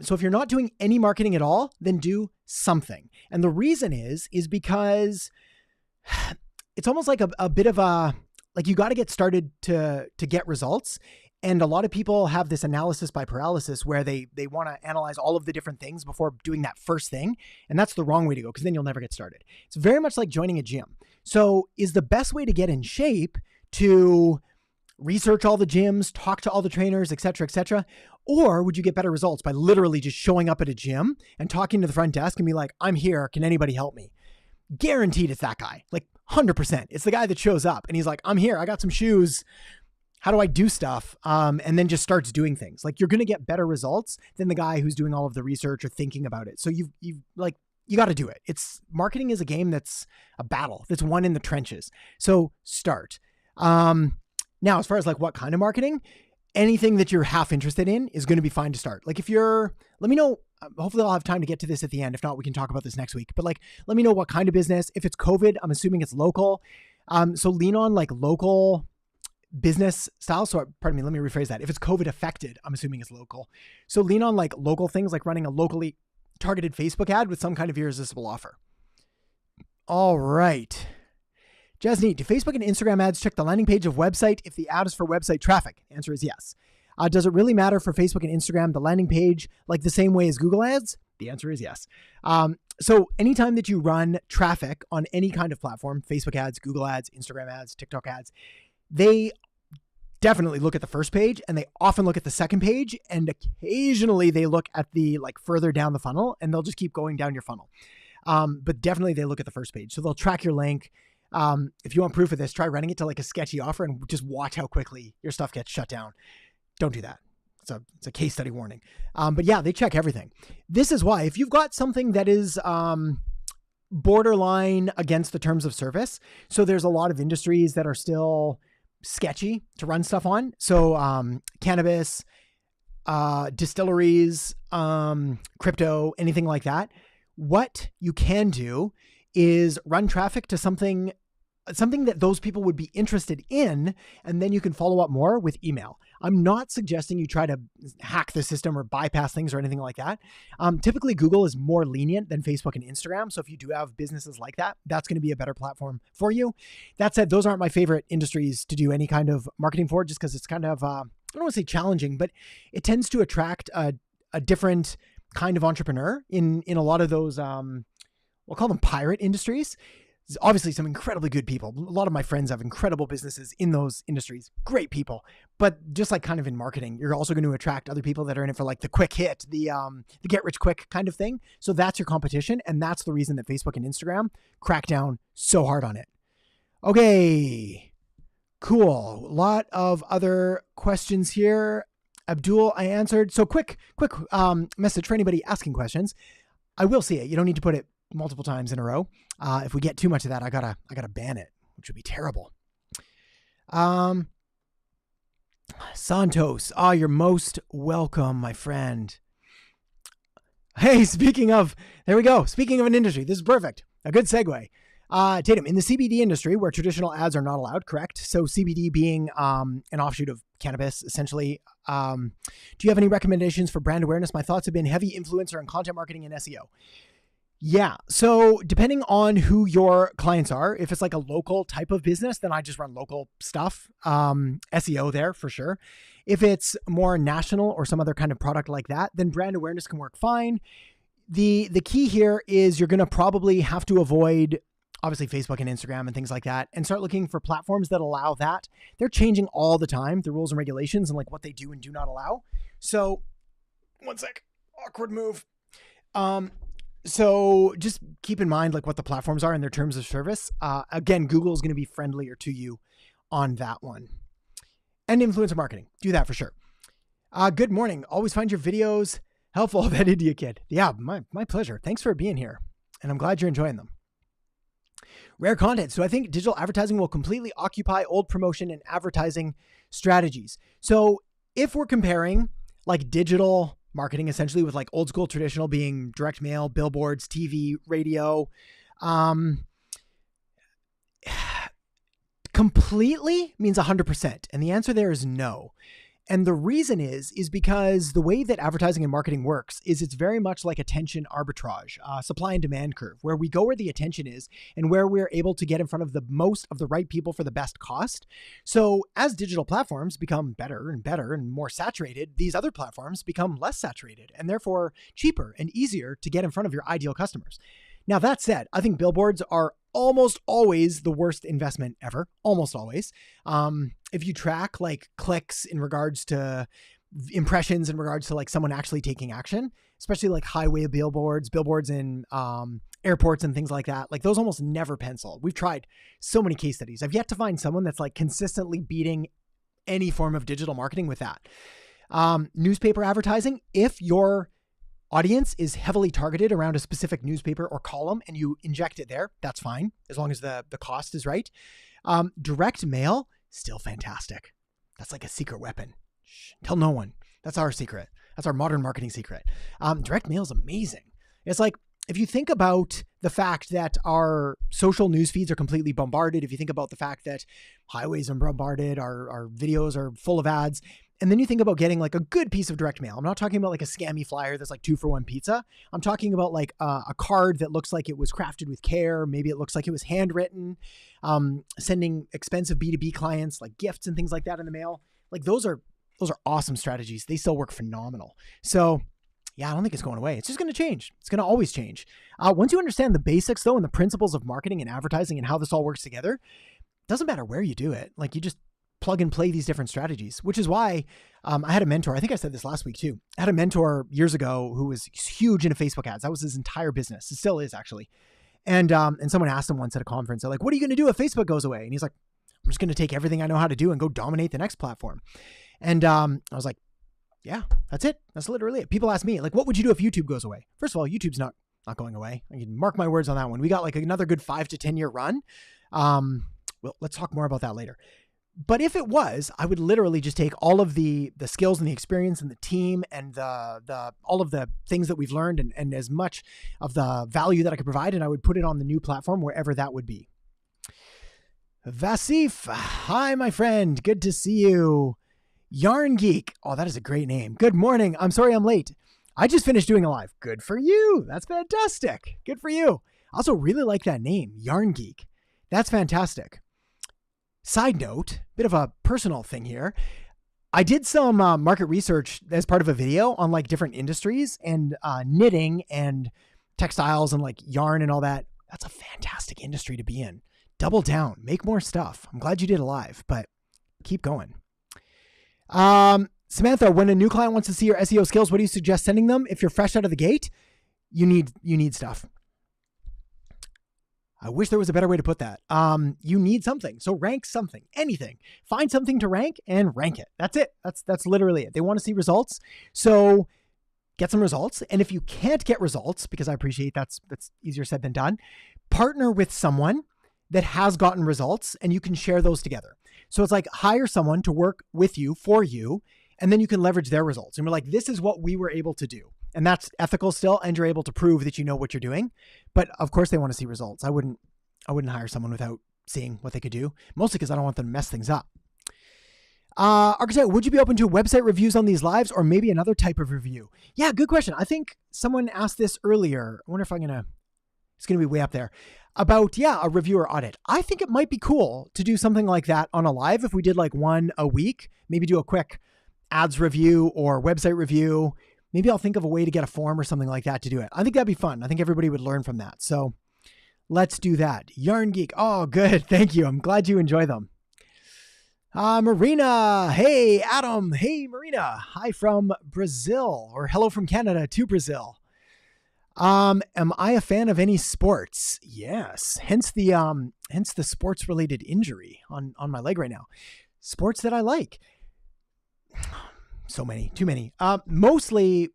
So if you're not doing any marketing at all, then do something. And the reason is because it's almost like a bit of like you got to get started to get results. And a lot of people have this analysis by paralysis where they want to analyze all of the different things before doing that first thing. And that's the wrong way to go because then you'll never get started. It's very much like joining a gym. So is the best way to get in shape to research all the gyms, talk to all the trainers, et cetera, or would you get better results by literally just showing up at a gym and talking to the front desk and be like, I'm here, can anybody help me? Guaranteed it's that guy, like 100%. It's the guy that shows up and he's like, I'm here, I got some shoes. How do I do stuff? And then just starts doing things. Like you're going to get better results than the guy who's doing all of the research or thinking about it. So you got to do it. Marketing is a game that's a battle that's won in the trenches. So start. Now, as far as like what kind of marketing, anything that you're half interested in is going to be fine to start. Like let me know, hopefully I'll have time to get to this at the end. If not, we can talk about this next week, but like, let me know what kind of business. If it's COVID, I'm assuming it's local. So lean on like local business style. So pardon me, let me rephrase that. If it's COVID affected, I'm assuming it's local. So lean on like local things like running a locally targeted Facebook ad with some kind of irresistible offer. All right. Jasneet, do Facebook and Instagram ads check the landing page of website if the ad is for website traffic? Answer is yes. Does it really matter for Facebook and Instagram, the landing page, like the same way as Google ads? The answer is yes. So anytime that you run traffic on any kind of platform, Facebook ads, Google ads, Instagram ads, TikTok ads, they definitely look at the first page and they often look at the second page and occasionally they look at the like further down the funnel and they'll just keep going down your funnel. But definitely they look at the first page. So they'll track your link. If you want proof of this, try running it to like a sketchy offer and just watch how quickly your stuff gets shut down. Don't do that. It's a case study warning. But yeah, they check everything. This is why if you've got something that is, borderline against the terms of service. So there's a lot of industries that are still sketchy to run stuff on. So, cannabis, distilleries, crypto, anything like that. What you can do is run traffic to something something that those people would be interested in, and then you can follow up more with email. I'm not suggesting you try to hack the system or bypass things or anything like that. Typically, Google is more lenient than Facebook and Instagram. So if you do have businesses like that, that's going to be a better platform for you. That said, those aren't my favorite industries to do any kind of marketing for, just because it's kind of, I don't want to say challenging, but it tends to attract a different kind of entrepreneur in a lot of those, we'll call them pirate industries. There's obviously some incredibly good people. A lot of my friends have incredible businesses in those industries, great people. But just like kind of in marketing, you're also going to attract other people that are in it for like the quick hit, the get rich quick kind of thing. So that's your competition. And that's the reason that Facebook and Instagram crack down so hard on it. Okay, cool. A lot of other questions here. Abdul, I answered. So quick message for anybody asking questions. I will see it. You don't need to put it multiple times in a row. If we get too much of that, I gotta ban it, which would be terrible. Santos, you're most welcome, my friend. Hey, there we go. Speaking of an industry, this is perfect. A good segue. Tatum, in the CBD industry where traditional ads are not allowed, correct? So CBD being an offshoot of cannabis, essentially. Do you have any recommendations for brand awareness? My thoughts have been heavy influencer and content marketing and SEO. Yeah. So depending on who your clients are, if it's like a local type of business, then I just run local stuff. SEO there for sure. If it's more national or some other kind of product like that, then brand awareness can work fine. The key here is you're going to probably have to avoid obviously Facebook and Instagram and things like that, and start looking for platforms that allow that. They're changing all the time, the rules and regulations and like what they do and do not allow. So one sec, awkward move. So just keep in mind like what the platforms are and their terms of service. Again, Google is going to be friendlier to you on that one. And influencer marketing, do that for sure. Good morning. Always find your videos helpful. That India kid. Yeah, my pleasure. Thanks for being here. And I'm glad you're enjoying them. Rare content. So I think digital advertising will completely occupy old promotion and advertising strategies. So if we're comparing like digital marketing essentially with like old school traditional being direct mail, billboards, TV, radio, completely means 100%. And the answer there is no. And the reason is because the way that advertising and marketing works is it's very much like attention arbitrage, supply and demand curve, where we go where the attention is and where we're able to get in front of the most of the right people for the best cost. So as digital platforms become better and more saturated, these other platforms become less saturated and therefore cheaper and easier to get in front of your ideal customers. Now, that said, I think billboards are almost always the worst investment ever. Almost always. If you track like clicks in regards to impressions, in regards to like someone actually taking action, especially like highway billboards in airports and things like that, like those almost never pencil. We've tried so many case studies. I've yet to find someone that's like consistently beating any form of digital marketing with that. Newspaper advertising, if your audience is heavily targeted around a specific newspaper or column and you inject it there, that's fine, as long as the cost is right. Direct mail, still fantastic. That's like a secret weapon. Shh, tell no one. That's our secret. That's our modern marketing secret. Direct mail is amazing. It's like, if you think about the fact that our social news feeds are completely bombarded, if you think about the fact that highways are bombarded, our videos are full of ads, and then you think about getting like a good piece of direct mail. I'm not talking about like a scammy flyer that's like 2-for-1 pizza. I'm talking about like a card that looks like it was crafted with care. Maybe it looks like it was handwritten, sending expensive B2B clients like gifts and things like that in the mail. Like those are awesome strategies. They still work phenomenal. So yeah, I don't think it's going away. It's just going to change. It's going to always change. Once you understand the basics though, and the principles of marketing and advertising and how this all works together, it doesn't matter where you do it. Like you just plug and play these different strategies, which is why I had a mentor. I think I said this last week too. I had a mentor years ago who was huge into Facebook ads. That was his entire business. It still is actually. And someone asked him once at a conference, they're like, what are you going to do if Facebook goes away? And he's like, I'm just going to take everything I know how to do and go dominate the next platform. And I was like, yeah, that's it. That's literally it. People ask me like, what would you do if YouTube goes away? First of all, YouTube's not going away. I can mark my words on that one. We got like another good 5 to 10 year run. Well, let's talk more about that later. But if it was, I would literally just take all of the skills and the experience and the team and the all of the things that we've learned and as much of the value that I could provide, and I would put it on the new platform wherever that would be. Vasif, hi, my friend. Good to see you. Yarn Geek. Oh, that is a great name. Good morning. I'm sorry I'm late. I just finished doing a live. Good for you. That's fantastic. Good for you. I also really like that name, Yarn Geek. That's fantastic. Side note, bit of a personal thing here. I did some market research as part of a video on like different industries, and knitting and textiles and like yarn and all that. That's a fantastic industry to be in. Double down, make more stuff. I'm glad you did a live, but keep going. Samantha, when a new client wants to see your SEO skills, what do you suggest sending them? If you're fresh out of the gate, you need stuff. I wish there was a better way to put that. You need something. So rank something, anything. Find something to rank and rank it. That's it. That's literally it. They want to see results. So get some results. And if you can't get results, because I appreciate that's easier said than done, partner with someone that has gotten results and you can share those together. So it's like hire someone to work with you, for you, and then you can leverage their results. And we're like, this is what we were able to do. And that's ethical still, and you're able to prove that you know what you're doing. But of course they want to see results. I wouldn't hire someone without seeing what they could do, mostly because I don't want them to mess things up. Architect, would you be open to website reviews on these lives or maybe another type of review? Yeah, good question. I think someone asked this earlier. I wonder if it's going to be way up there about, a reviewer audit. I think it might be cool to do something like that on a live. If we did like one a week, maybe do a quick ads review or website review. Maybe I'll think of a way to get a form or something like that to do it. I think that'd be fun. I think everybody would learn from that. So let's do that. Yarn Geek. Oh, good. Thank you. I'm glad you enjoy them. Marina. Hey, Adam. Hey, Marina. Hi from Brazil, or hello from Canada to Brazil. Am I a fan of any sports? Yes. Hence the sports related injury on my leg right now. Sports that I like. So many, too many. Mostly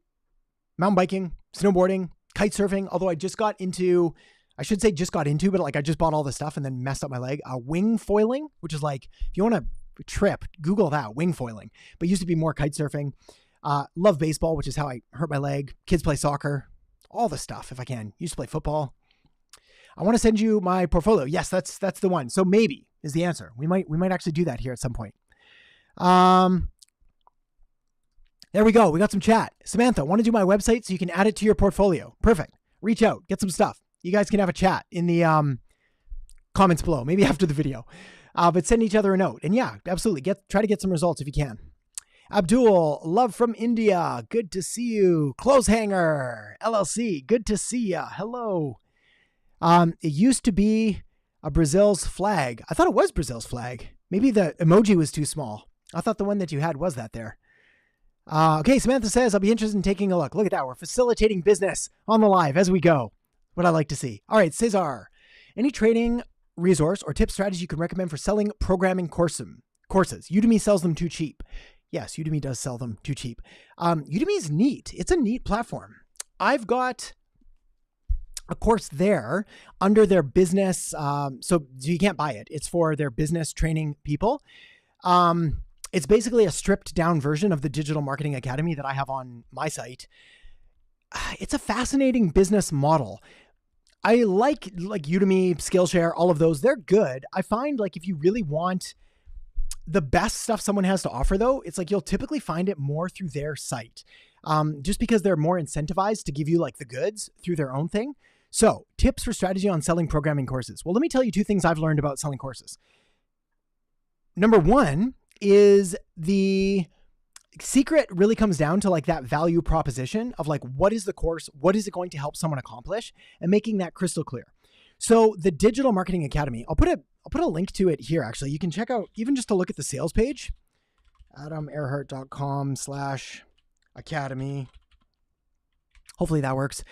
mountain biking, snowboarding, kite surfing. Although I just got into, but like I just bought all the stuff and then messed up my leg. Wing foiling, which is like, if you want to trip, Google that, wing foiling. But used to be more kite surfing. Love baseball, which is how I hurt my leg. Kids play soccer, all the stuff if I can. Used to play football. I want to send you my portfolio. Yes, that's the one. So maybe is the answer. We might actually do that here at some point. There we go. We got some chat. Samantha, want to do my website so you can add it to your portfolio? Perfect. Reach out, get some stuff. You guys can have a chat in the comments below, maybe after the video. But send each other a note. And yeah, absolutely. Try to get some results if you can. Abdul, love from India. Good to see you. Clothes Hanger, LLC. Good to see ya. Hello. It used to be a Brazil's flag. I thought it was Brazil's flag. Maybe the emoji was too small. I thought the one that you had was that there. Okay, Samantha says, I'll be interested in taking a look. Look at that. We're facilitating business on the live as we go. What I like to see. All right, Cesar. Any training resource or tip strategy you can recommend for selling programming courses? Udemy sells them too cheap. Yes, Udemy does sell them too cheap. Udemy is neat. It's a neat platform. I've got a course there under their business. So you can't buy it. It's for their business training people. It's basically a stripped down version of the Digital Marketing Academy that I have on my site. It's a fascinating business model. I like Udemy, Skillshare, all of those. They're good. I find like if you really want the best stuff someone has to offer though, it's like you'll typically find it more through their site. Just because they're more incentivized to give you like the goods through their own thing. So tips for strategy on selling programming courses. Well, let me tell you two things I've learned about selling courses. Number one is the secret really comes down to like that value proposition of like, what is the course? What is it going to help someone accomplish? And making that crystal clear. So the Digital Marketing Academy, I'll put a link to it here. Actually, you can check out even just to look at the sales page, adamerhart.com/academy. Hopefully that works.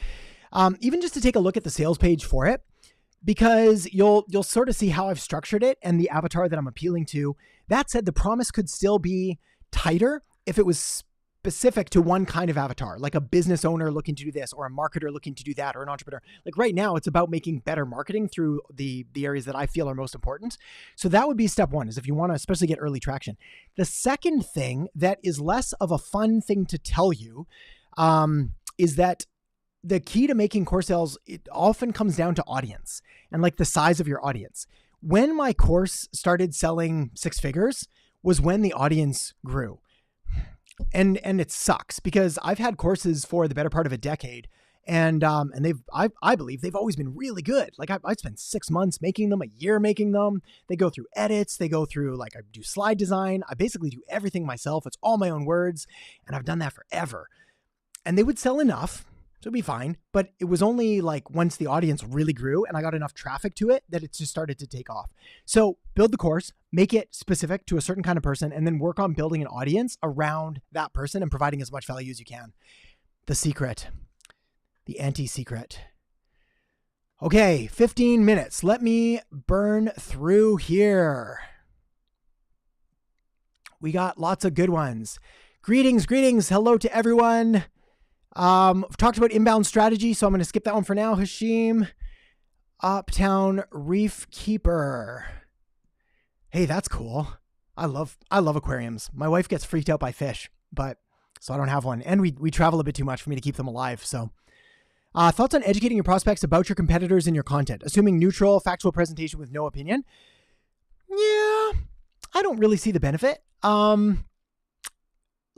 Even just to take a look at the sales page for it, because you'll sort of see how I've structured it and the avatar that I'm appealing to. That said, the promise could still be tighter if it was specific to one kind of avatar, like a business owner looking to do this, or a marketer looking to do that, or an entrepreneur. Like right now, it's about making better marketing through the areas that I feel are most important. So that would be step one, is if you want to especially get early traction. The second thing that is less of a fun thing to tell you is that the key to making course sales, it often comes down to audience and like the size of your audience. when my course started selling six figures was when the audience grew. And it sucks because I've had courses for the better part of a decade, and I believe they've always been really good. Like I spent 6 months making them, a year making them. They go through edits, they go through, like, I do slide design. I basically do everything myself. It's all my own words, and I've done that forever. And they would sell enough, so it'd be fine. But it was only like once the audience really grew and I got enough traffic to it that it just started to take off. So build the course, make it specific to a certain kind of person, and then work on building an audience around that person and providing as much value as you can. The secret, the anti-secret. Okay, 15 minutes. Let me burn through here. We got lots of good ones. Greetings. Hello to everyone. We've talked about inbound strategy, so I'm going to skip that one for now. Hashim, Uptown Reef Keeper. Hey, that's cool. I love aquariums. My wife gets freaked out by fish, so I don't have one. And we travel a bit too much for me to keep them alive. So, thoughts on educating your prospects about your competitors in your content, assuming neutral, factual presentation with no opinion. Yeah, I don't really see the benefit.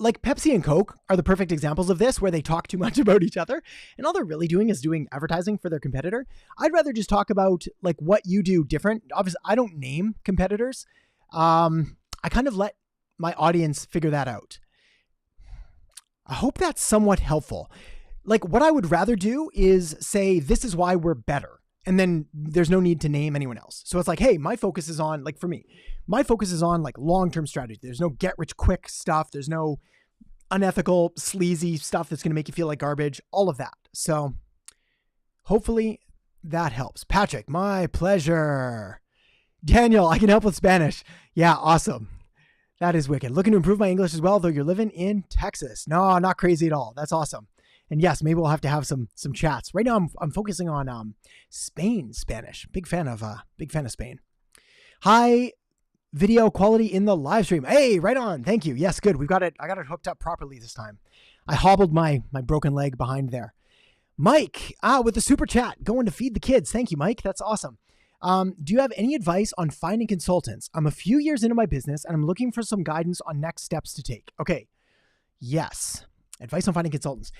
Like Pepsi and Coke are the perfect examples of this, where they talk too much about each other and all they're really doing is doing advertising for their competitor. I'd rather just talk about like what you do different. Obviously, I don't name competitors. I kind of let my audience figure that out. I hope that's somewhat helpful. Like, what I would rather do is say, this is why we're better. And then there's no need to name anyone else. So it's like, hey, my focus is on, like, for me, my focus is on like long-term strategy. There's no get rich quick stuff. There's no unethical, sleazy stuff that's going to make you feel like garbage, all of that. So hopefully that helps. Patrick, my pleasure. Daniel, I can help with Spanish. Yeah, awesome. That is wicked. Looking to improve my English as well, though you're living in Texas. No, not crazy at all. That's awesome. And yes, maybe we'll have to have some chats. Right now I'm focusing on Spain Spanish. Big fan of Spain. High video quality in the live stream. Hey, right on. Thank you. Yes, good. I got it hooked up properly this time. I hobbled my broken leg behind there. Mike, with the super chat, going to feed the kids. Thank you, Mike. That's awesome. Do you have any advice on finding consultants? I'm a few years into my business and I'm looking for some guidance on next steps to take. Okay. Yes. Advice on finding consultants.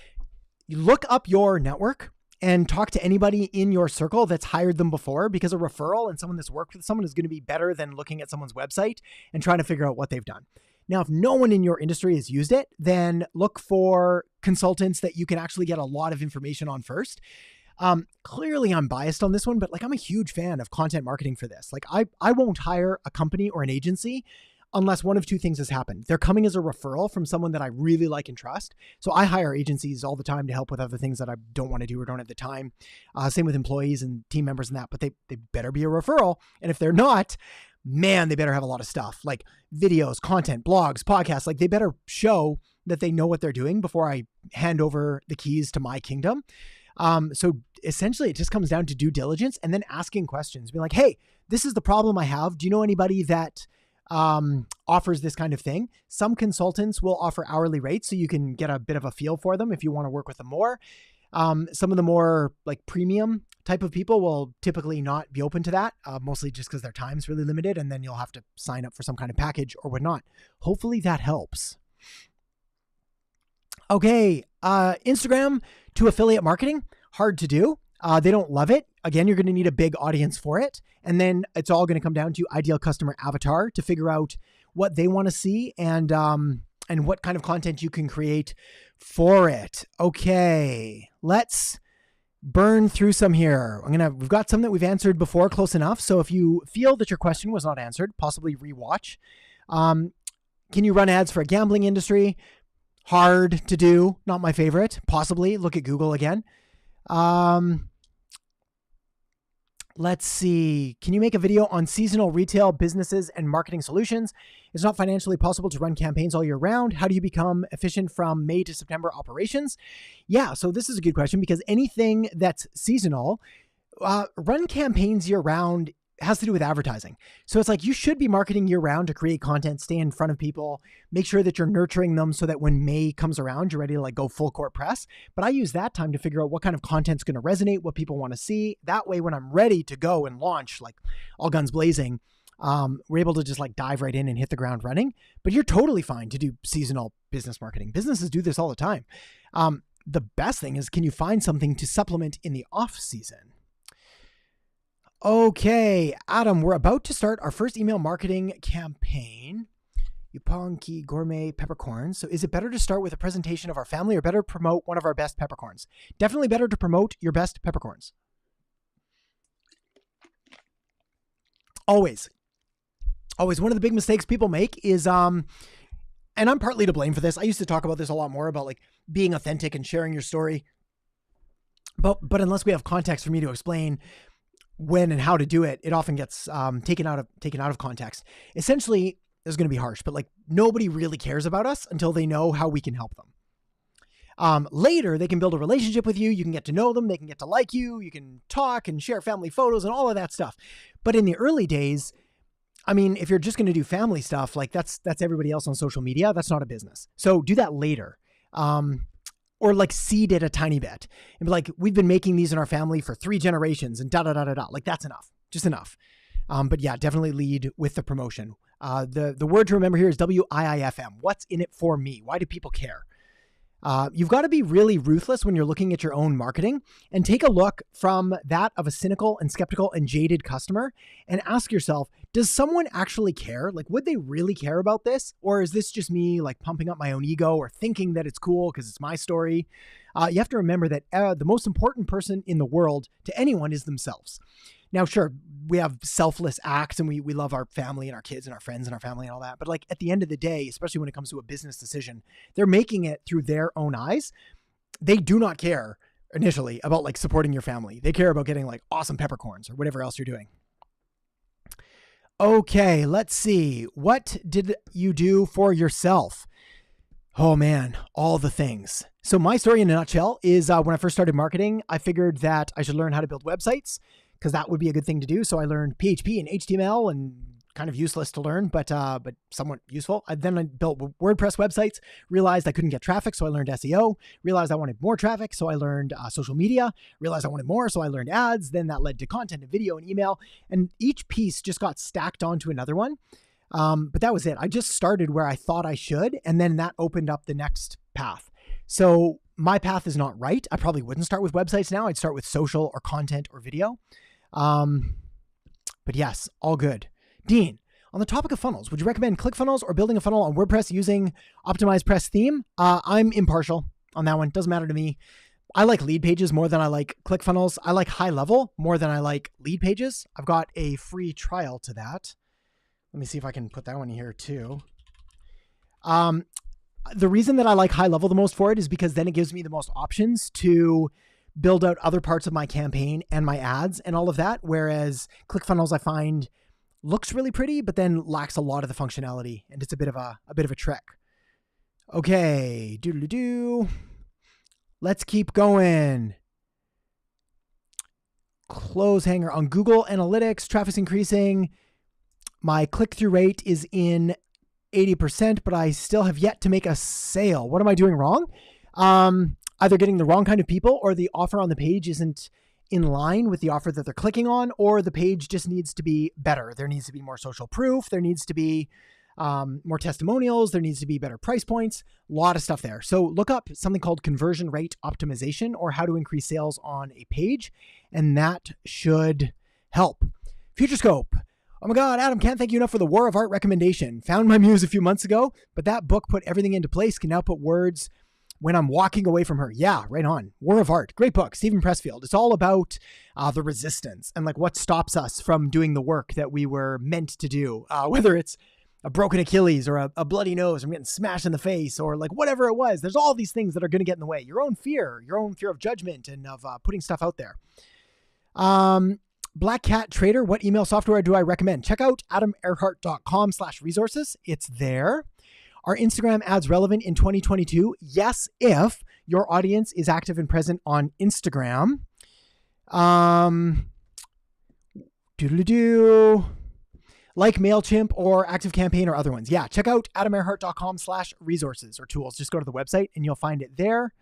You look up your network and talk to anybody in your circle that's hired them before, because a referral and someone that's worked with someone is going to be better than looking at someone's website and trying to figure out what they've done. Now, if no one in your industry has used it, then look for consultants that you can actually get a lot of information on first. Clearly I'm biased on this one, but like, I'm a huge fan of content marketing for this. Like I won't hire a company or an agency unless one of two things has happened. They're coming as a referral from someone that I really like and trust. So I hire agencies all the time to help with other things that I don't want to do or don't have the time. Same with employees and team members and that, but they better be a referral. And if they're not, man, they better have a lot of stuff like videos, content, blogs, podcasts. Like, they better show that they know what they're doing before I hand over the keys to my kingdom. So essentially it just comes down to due diligence and then asking questions. Be like, hey, this is the problem I have. Do you know anybody that offers this kind of thing? Some consultants will offer hourly rates, so you can get a bit of a feel for them if you want to work with them more. Some of the more like premium type of people will typically not be open to that, mostly just because their time's really limited, and then you'll have to sign up for some kind of package or whatnot. Hopefully that helps. Okay, Instagram to affiliate marketing, hard to do. They don't love it. Again, you're going to need a big audience for it. And then it's all going to come down to ideal customer avatar to figure out what they want to see and what kind of content you can create for it. Okay, let's burn through some here. We've got some that we've answered before, close enough. So if you feel that your question was not answered, possibly rewatch. Can you run ads for a gambling industry? Hard to do. Not my favorite. Possibly look at Google again. Let's see. Can you make a video on seasonal retail businesses and marketing solutions? It's not financially possible to run campaigns all year round. How do you become efficient from May to September operations? Yeah, so this is a good question, because anything that's seasonal, run campaigns year round has to do with advertising. So it's like you should be marketing year round to create content, stay in front of people, make sure that you're nurturing them so that when May comes around, you're ready to like go full court press. But I use that time to figure out what kind of content's going to resonate, what people want to see. That way, when I'm ready to go and launch, like all guns blazing, we're able to just like dive right in and hit the ground running. But you're totally fine to do seasonal business marketing. Businesses do this all the time. The best thing is, can you find something to supplement in the off season? Okay, Adam, we're about to start our first email marketing campaign. Yupanqui gourmet peppercorns. So is it better to start with a presentation of our family or better promote one of our best peppercorns? Definitely better to promote your best peppercorns. Always. One of the big mistakes people make is, and I'm partly to blame for this. I used to talk about this a lot more about like being authentic and sharing your story. But unless we have context for me to explain when and how to do it, it often gets taken out of context. Essentially, this is going to be harsh, but like nobody really cares about us until they know how we can help them. Later, they can build a relationship with you. You can get to know them. They can get to like you. You can talk and share family photos and all of that stuff. But in the early days, I mean, if you're just going to do family stuff, like that's everybody else on social media. That's not a business. So do that later. Or like seed it a tiny bit and be like, we've been making these in our family for 3 generations and like that's enough, just enough. But yeah, definitely lead with the promotion. The word to remember here is WIIFM. What's in it for me? Why do people care? You've got to be really ruthless when you're looking at your own marketing and take a look from that of a cynical and skeptical and jaded customer and ask yourself, does someone actually care? Like, would they really care about this? Or is this just me like pumping up my own ego or thinking that it's cool because it's my story? You have to remember that the most important person in the world to anyone is themselves. Now, sure, we have selfless acts and we love our family and our kids and our friends and our family and all that. But like at the end of the day, especially when it comes to a business decision, they're making it through their own eyes. They do not care initially about like supporting your family. They care about getting like awesome peppercorns or whatever else you're doing. Okay, let's see. What did you do for yourself? Oh man, all the things. So my story in a nutshell is when I first started marketing, I figured that I should learn how to build websites, because that would be a good thing to do. So I learned PHP and HTML, and kind of useless to learn, but somewhat useful. Then I built WordPress websites, realized I couldn't get traffic, so I learned SEO, realized I wanted more traffic, so I learned social media, realized I wanted more, so I learned ads. Then that led to content and video and email, and each piece just got stacked onto another one. But that was it. I just started where I thought I should, and then that opened up the next path. So my path is not right. I probably wouldn't start with websites now. I'd start with social or content or video. But yes, all good. Dean, on the topic of funnels, would you recommend ClickFunnels or building a funnel on WordPress using Optimized Press theme? I'm impartial on that one. Doesn't matter to me. I like lead pages more than I like ClickFunnels. I like high level more than I like lead pages. I've got a free trial to that. Let me see if I can put that one here too. The reason that I like high level the most for it is because then it gives me the most options to build out other parts of my campaign and my ads and all of that. Whereas ClickFunnels, I find looks really pretty, but then lacks a lot of the functionality, and it's a bit of a trick. Okay, doodle-doo. Let's keep going. Close hanger on Google Analytics. Traffic's increasing. My click-through rate is in 80%, but I still have yet to make a sale. What am I doing wrong? Either getting the wrong kind of people, or the offer on the page isn't in line with the offer that they're clicking on, or the page just needs to be better. There needs to be more social proof. There needs to be more testimonials. There needs to be better price points. A lot of stuff there. So look up something called conversion rate optimization, or how to increase sales on a page, and that should help. Future Scope. Oh my God, Adam, can't thank you enough for the War of Art recommendation. Found my muse a few months ago, but that book put everything into place, can now put words when I'm walking away from her. Yeah, right on. War of Art. Great book. Stephen Pressfield. It's all about the resistance and like what stops us from doing the work that we were meant to do, whether it's a broken Achilles or a bloody nose, or getting smashed in the face, or like whatever it was. There's all these things that are going to get in the way. Your own fear of judgment and of putting stuff out there. Black Cat Trader, what email software do I recommend? Check out adamerhart.com/resources. It's there. Are Instagram ads relevant in 2022? Yes, if your audience is active and present on Instagram. Doodle-doo. Like MailChimp or ActiveCampaign or other ones. Yeah, check out adamearhart.com/resources or tools. Just go to the website and you'll find it there.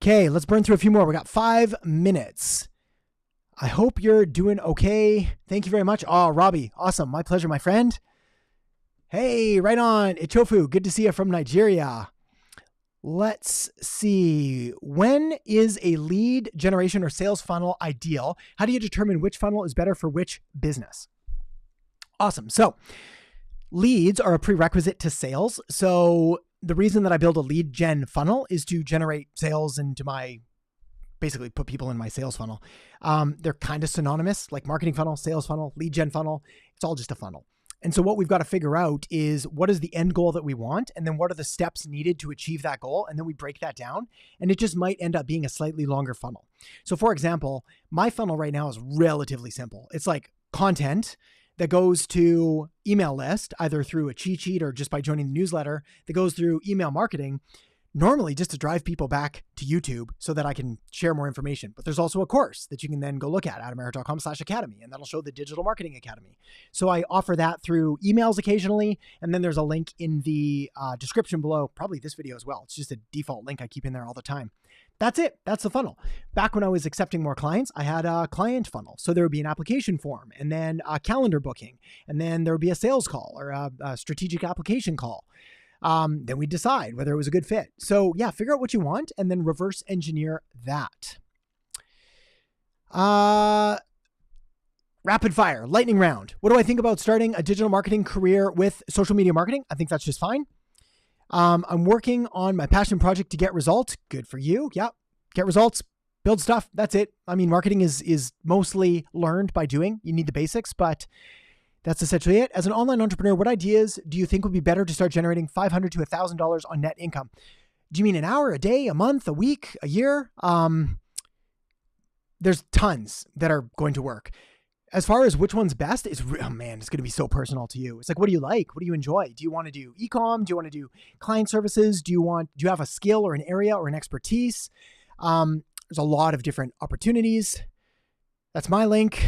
Okay, let's burn through a few more. We got 5 minutes. I hope you're doing okay. Thank you very much. Oh, Robbie, awesome. My pleasure, my friend. Hey, right on. Ichofu, good to see you from Nigeria. Let's see. When is a lead generation or sales funnel ideal? How do you determine which funnel is better for which business? Awesome. So leads are a prerequisite to sales. So the reason that I build a lead gen funnel is to generate sales into basically put people in my sales funnel. They're kind of synonymous, like marketing funnel, sales funnel, lead gen funnel. It's all just a funnel. And so what we've got to figure out is what is the end goal that we want? And then what are the steps needed to achieve that goal? And then we break that down, and it just might end up being a slightly longer funnel. So for example, my funnel right now is relatively simple. It's like content that goes to email list, either through a cheat sheet or just by joining the newsletter, that goes through email marketing, normally just to drive people back to YouTube so that I can share more information. But there's also a course that you can then go look at, adamearhart.com/academy, and that'll show the Digital Marketing Academy. So I offer that through emails occasionally, and then there's a link in the description below, probably this video as well. It's just a default link I keep in there all the time. That's it. That's the funnel. Back when I was accepting more clients, I had a client funnel. So there would be an application form, and then a calendar booking, and then there would be a sales call or a strategic application call. Then we decide whether it was a good fit. So yeah, figure out what you want and then reverse engineer that. Rapid fire, lightning round. What do I think about starting a digital marketing career with social media marketing? I think that's just fine. I'm working on my passion project to get results. Good for you. Yeah. Get results, build stuff. That's it. I mean, marketing is mostly learned by doing. You need the basics, but that's essentially it. As an online entrepreneur, what ideas do you think would be better to start generating $500 to $1,000 on net income? Do you mean an hour, a day, a month, a week, a year? There's tons that are going to work. As far as which one's best, it's going to be so personal to you. It's like, what do you like? What do you enjoy? Do you want to do e-com? Do you want to do client services? Do you have a skill or an area or an expertise? There's a lot of different opportunities. That's my link.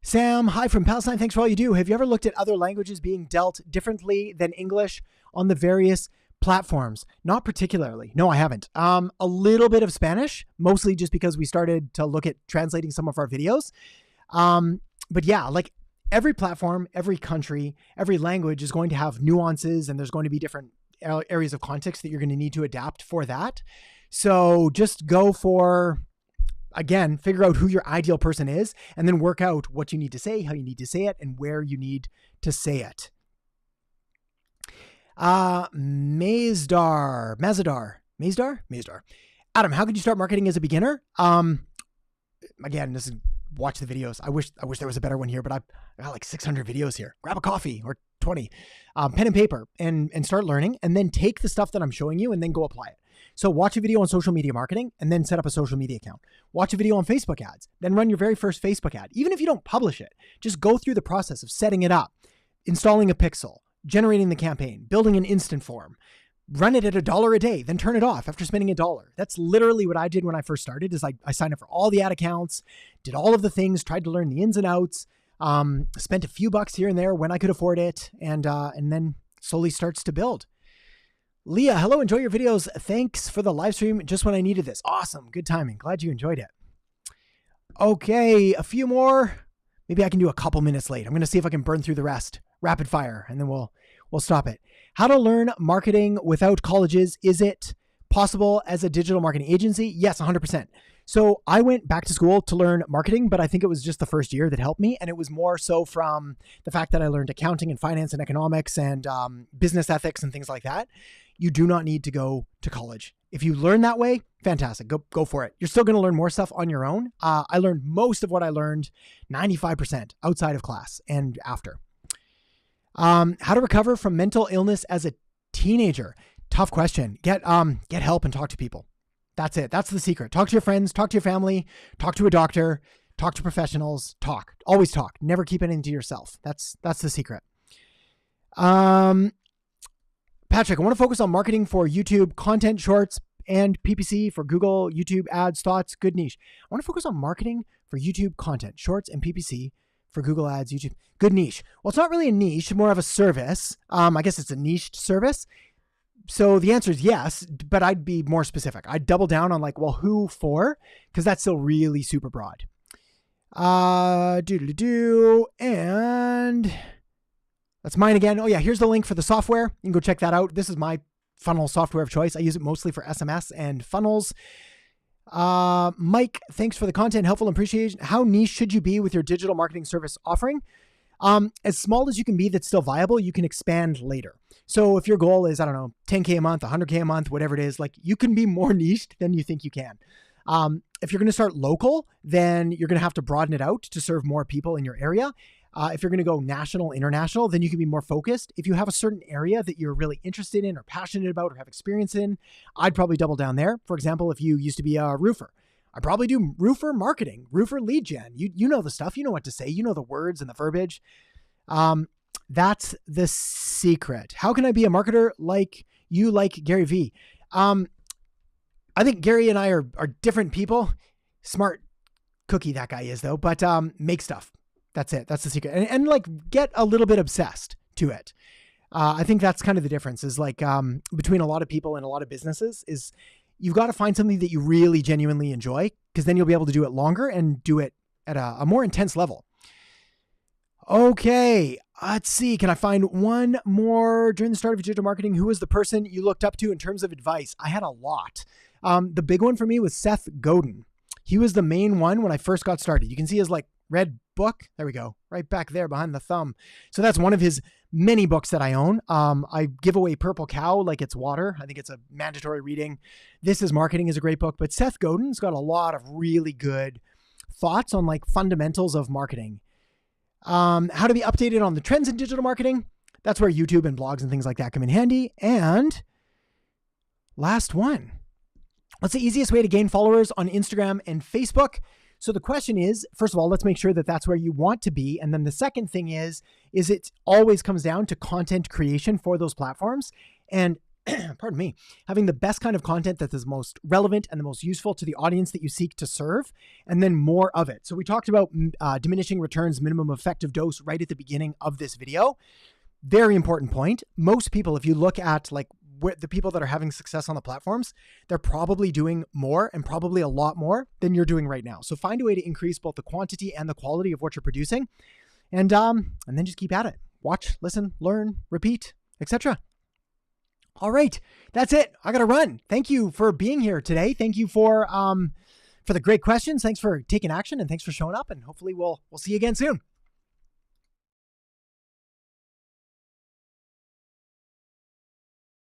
Sam, hi from Palestine. Thanks for all you do. Have you ever looked at other languages being dealt differently than English on the various platforms? Not particularly. No, I haven't. A little bit of Spanish, mostly just because we started to look at translating some of our videos. But yeah, like every platform, every country, every language is going to have nuances, and there's going to be different areas of context that you're going to need to adapt for that. So just go for, again, figure out who your ideal person is, and then work out what you need to say, how you need to say it, and where you need to say it. Mazdar. Adam, how could you start marketing as a beginner? Again, this is watch the videos. I wish there was a better one here, but I got like 600 videos here. Grab a coffee or 20, pen and paper, and start learning, and then take the stuff that I'm showing you and then go apply it. So watch a video on social media marketing and then set up a social media account. Watch a video on Facebook ads, then run your very first Facebook ad. Even if you don't publish it, just go through the process of setting it up, installing a pixel, generating the campaign, building an instant form, run it at $1 a day, then turn it off after spending $1. That's literally what I did when I first started. Is I signed up for all the ad accounts, did all of the things, tried to learn the ins and outs, spent a few bucks here and there when I could afford it, and then slowly starts to build. Leah, hello, enjoy your videos. Thanks for the live stream just when I needed this. Awesome, good timing. Glad you enjoyed it. Okay, a few more. Maybe I can do a couple minutes late. I'm going to see if I can burn through the rest. Rapid fire, and then we'll stop it. How to learn marketing without colleges. Is it possible as a digital marketing agency? Yes, 100%. So I went back to school to learn marketing, but I think it was just the first year that helped me. And it was more so from the fact that I learned accounting and finance and economics and business ethics and things like that. You do not need to go to college. If you learn that way, fantastic. Go for it. You're still going to learn more stuff on your own. I learned most of what I learned, 95% outside of class and after. How to recover from mental illness as a teenager? Tough question. Get help and talk to people. That's it. That's the secret. Talk to your friends, talk to your family, talk to a doctor, talk to professionals, talk. Always talk. Never keep anything to yourself. That's the secret. Patrick, I want to focus on marketing for YouTube content shorts and PPC for Google, YouTube ads, thoughts, good niche. I want to focus on marketing for YouTube content, shorts and PPC for Google ads, YouTube, good niche. Well, it's not really a niche, more of a service. I guess it's a niched service. So the answer is yes, but I'd be more specific. I'd double down on like, well, who for? Because that's still really super broad. And that's mine again. Oh yeah, here's the link for the software. You can go check that out. This is my funnel software of choice. I use it mostly for SMS and funnels. Mike, thanks for the content, helpful appreciation. How niche should you be with your digital marketing service offering? As small as you can be that's still viable, you can expand later. So if your goal is, I don't know, 10K a month, 100K a month, whatever it is, like you can be more niched than you think you can. If you're going to start local, then you're going to have to broaden it out to serve more people in your area. If you're going to go national, international, then you can be more focused. If you have a certain area that you're really interested in or passionate about or have experience in, I'd probably double down there. For example, if you used to be a roofer, I probably do roofer marketing, roofer lead gen. You know the stuff, you know what to say, you know the words and the verbiage. That's the secret. How can I be a marketer like you, like Gary Vee? I think Gary and I are different people. Smart cookie that guy is though, but make stuff. That's it. That's the secret. And like get a little bit obsessed to it. I think that's kind of the difference is like between a lot of people and a lot of businesses is you've got to find something that you really genuinely enjoy because then you'll be able to do it longer and do it at a more intense level. Okay, let's see. Can I find one more? During the start of digital marketing, who was the person you looked up to in terms of advice? I had a lot. The big one for me was Seth Godin. He was the main one when I first got started. You can see his like red book. There we go. Right back there behind the thumb. So that's one of his many books that I own. I give away Purple Cow like it's water. I think it's a mandatory reading. This is Marketing is a great book, but Seth Godin's got a lot of really good thoughts on like fundamentals of marketing. How to be updated on the trends in digital marketing. That's where YouTube and blogs and things like that come in handy. And last one, what's the easiest way to gain followers on Instagram and Facebook? So the question is, first of all, let's make sure that that's where you want to be. And then the second thing is it always comes down to content creation for those platforms. And pardon me, having the best kind of content that is most relevant and the most useful to the audience that you seek to serve, and then more of it. So we talked about diminishing returns, minimum effective dose right at the beginning of this video. Very important point. Most people, if you look at like the people that are having success on the platforms, they're probably doing more and probably a lot more than you're doing right now. So find a way to increase both the quantity and the quality of what you're producing, and then just keep at it. Watch, listen, learn, repeat, etc. All right, that's it. I got to run. Thank you for being here today. Thank you for the great questions. Thanks for taking action and thanks for showing up. And hopefully we'll see you again soon.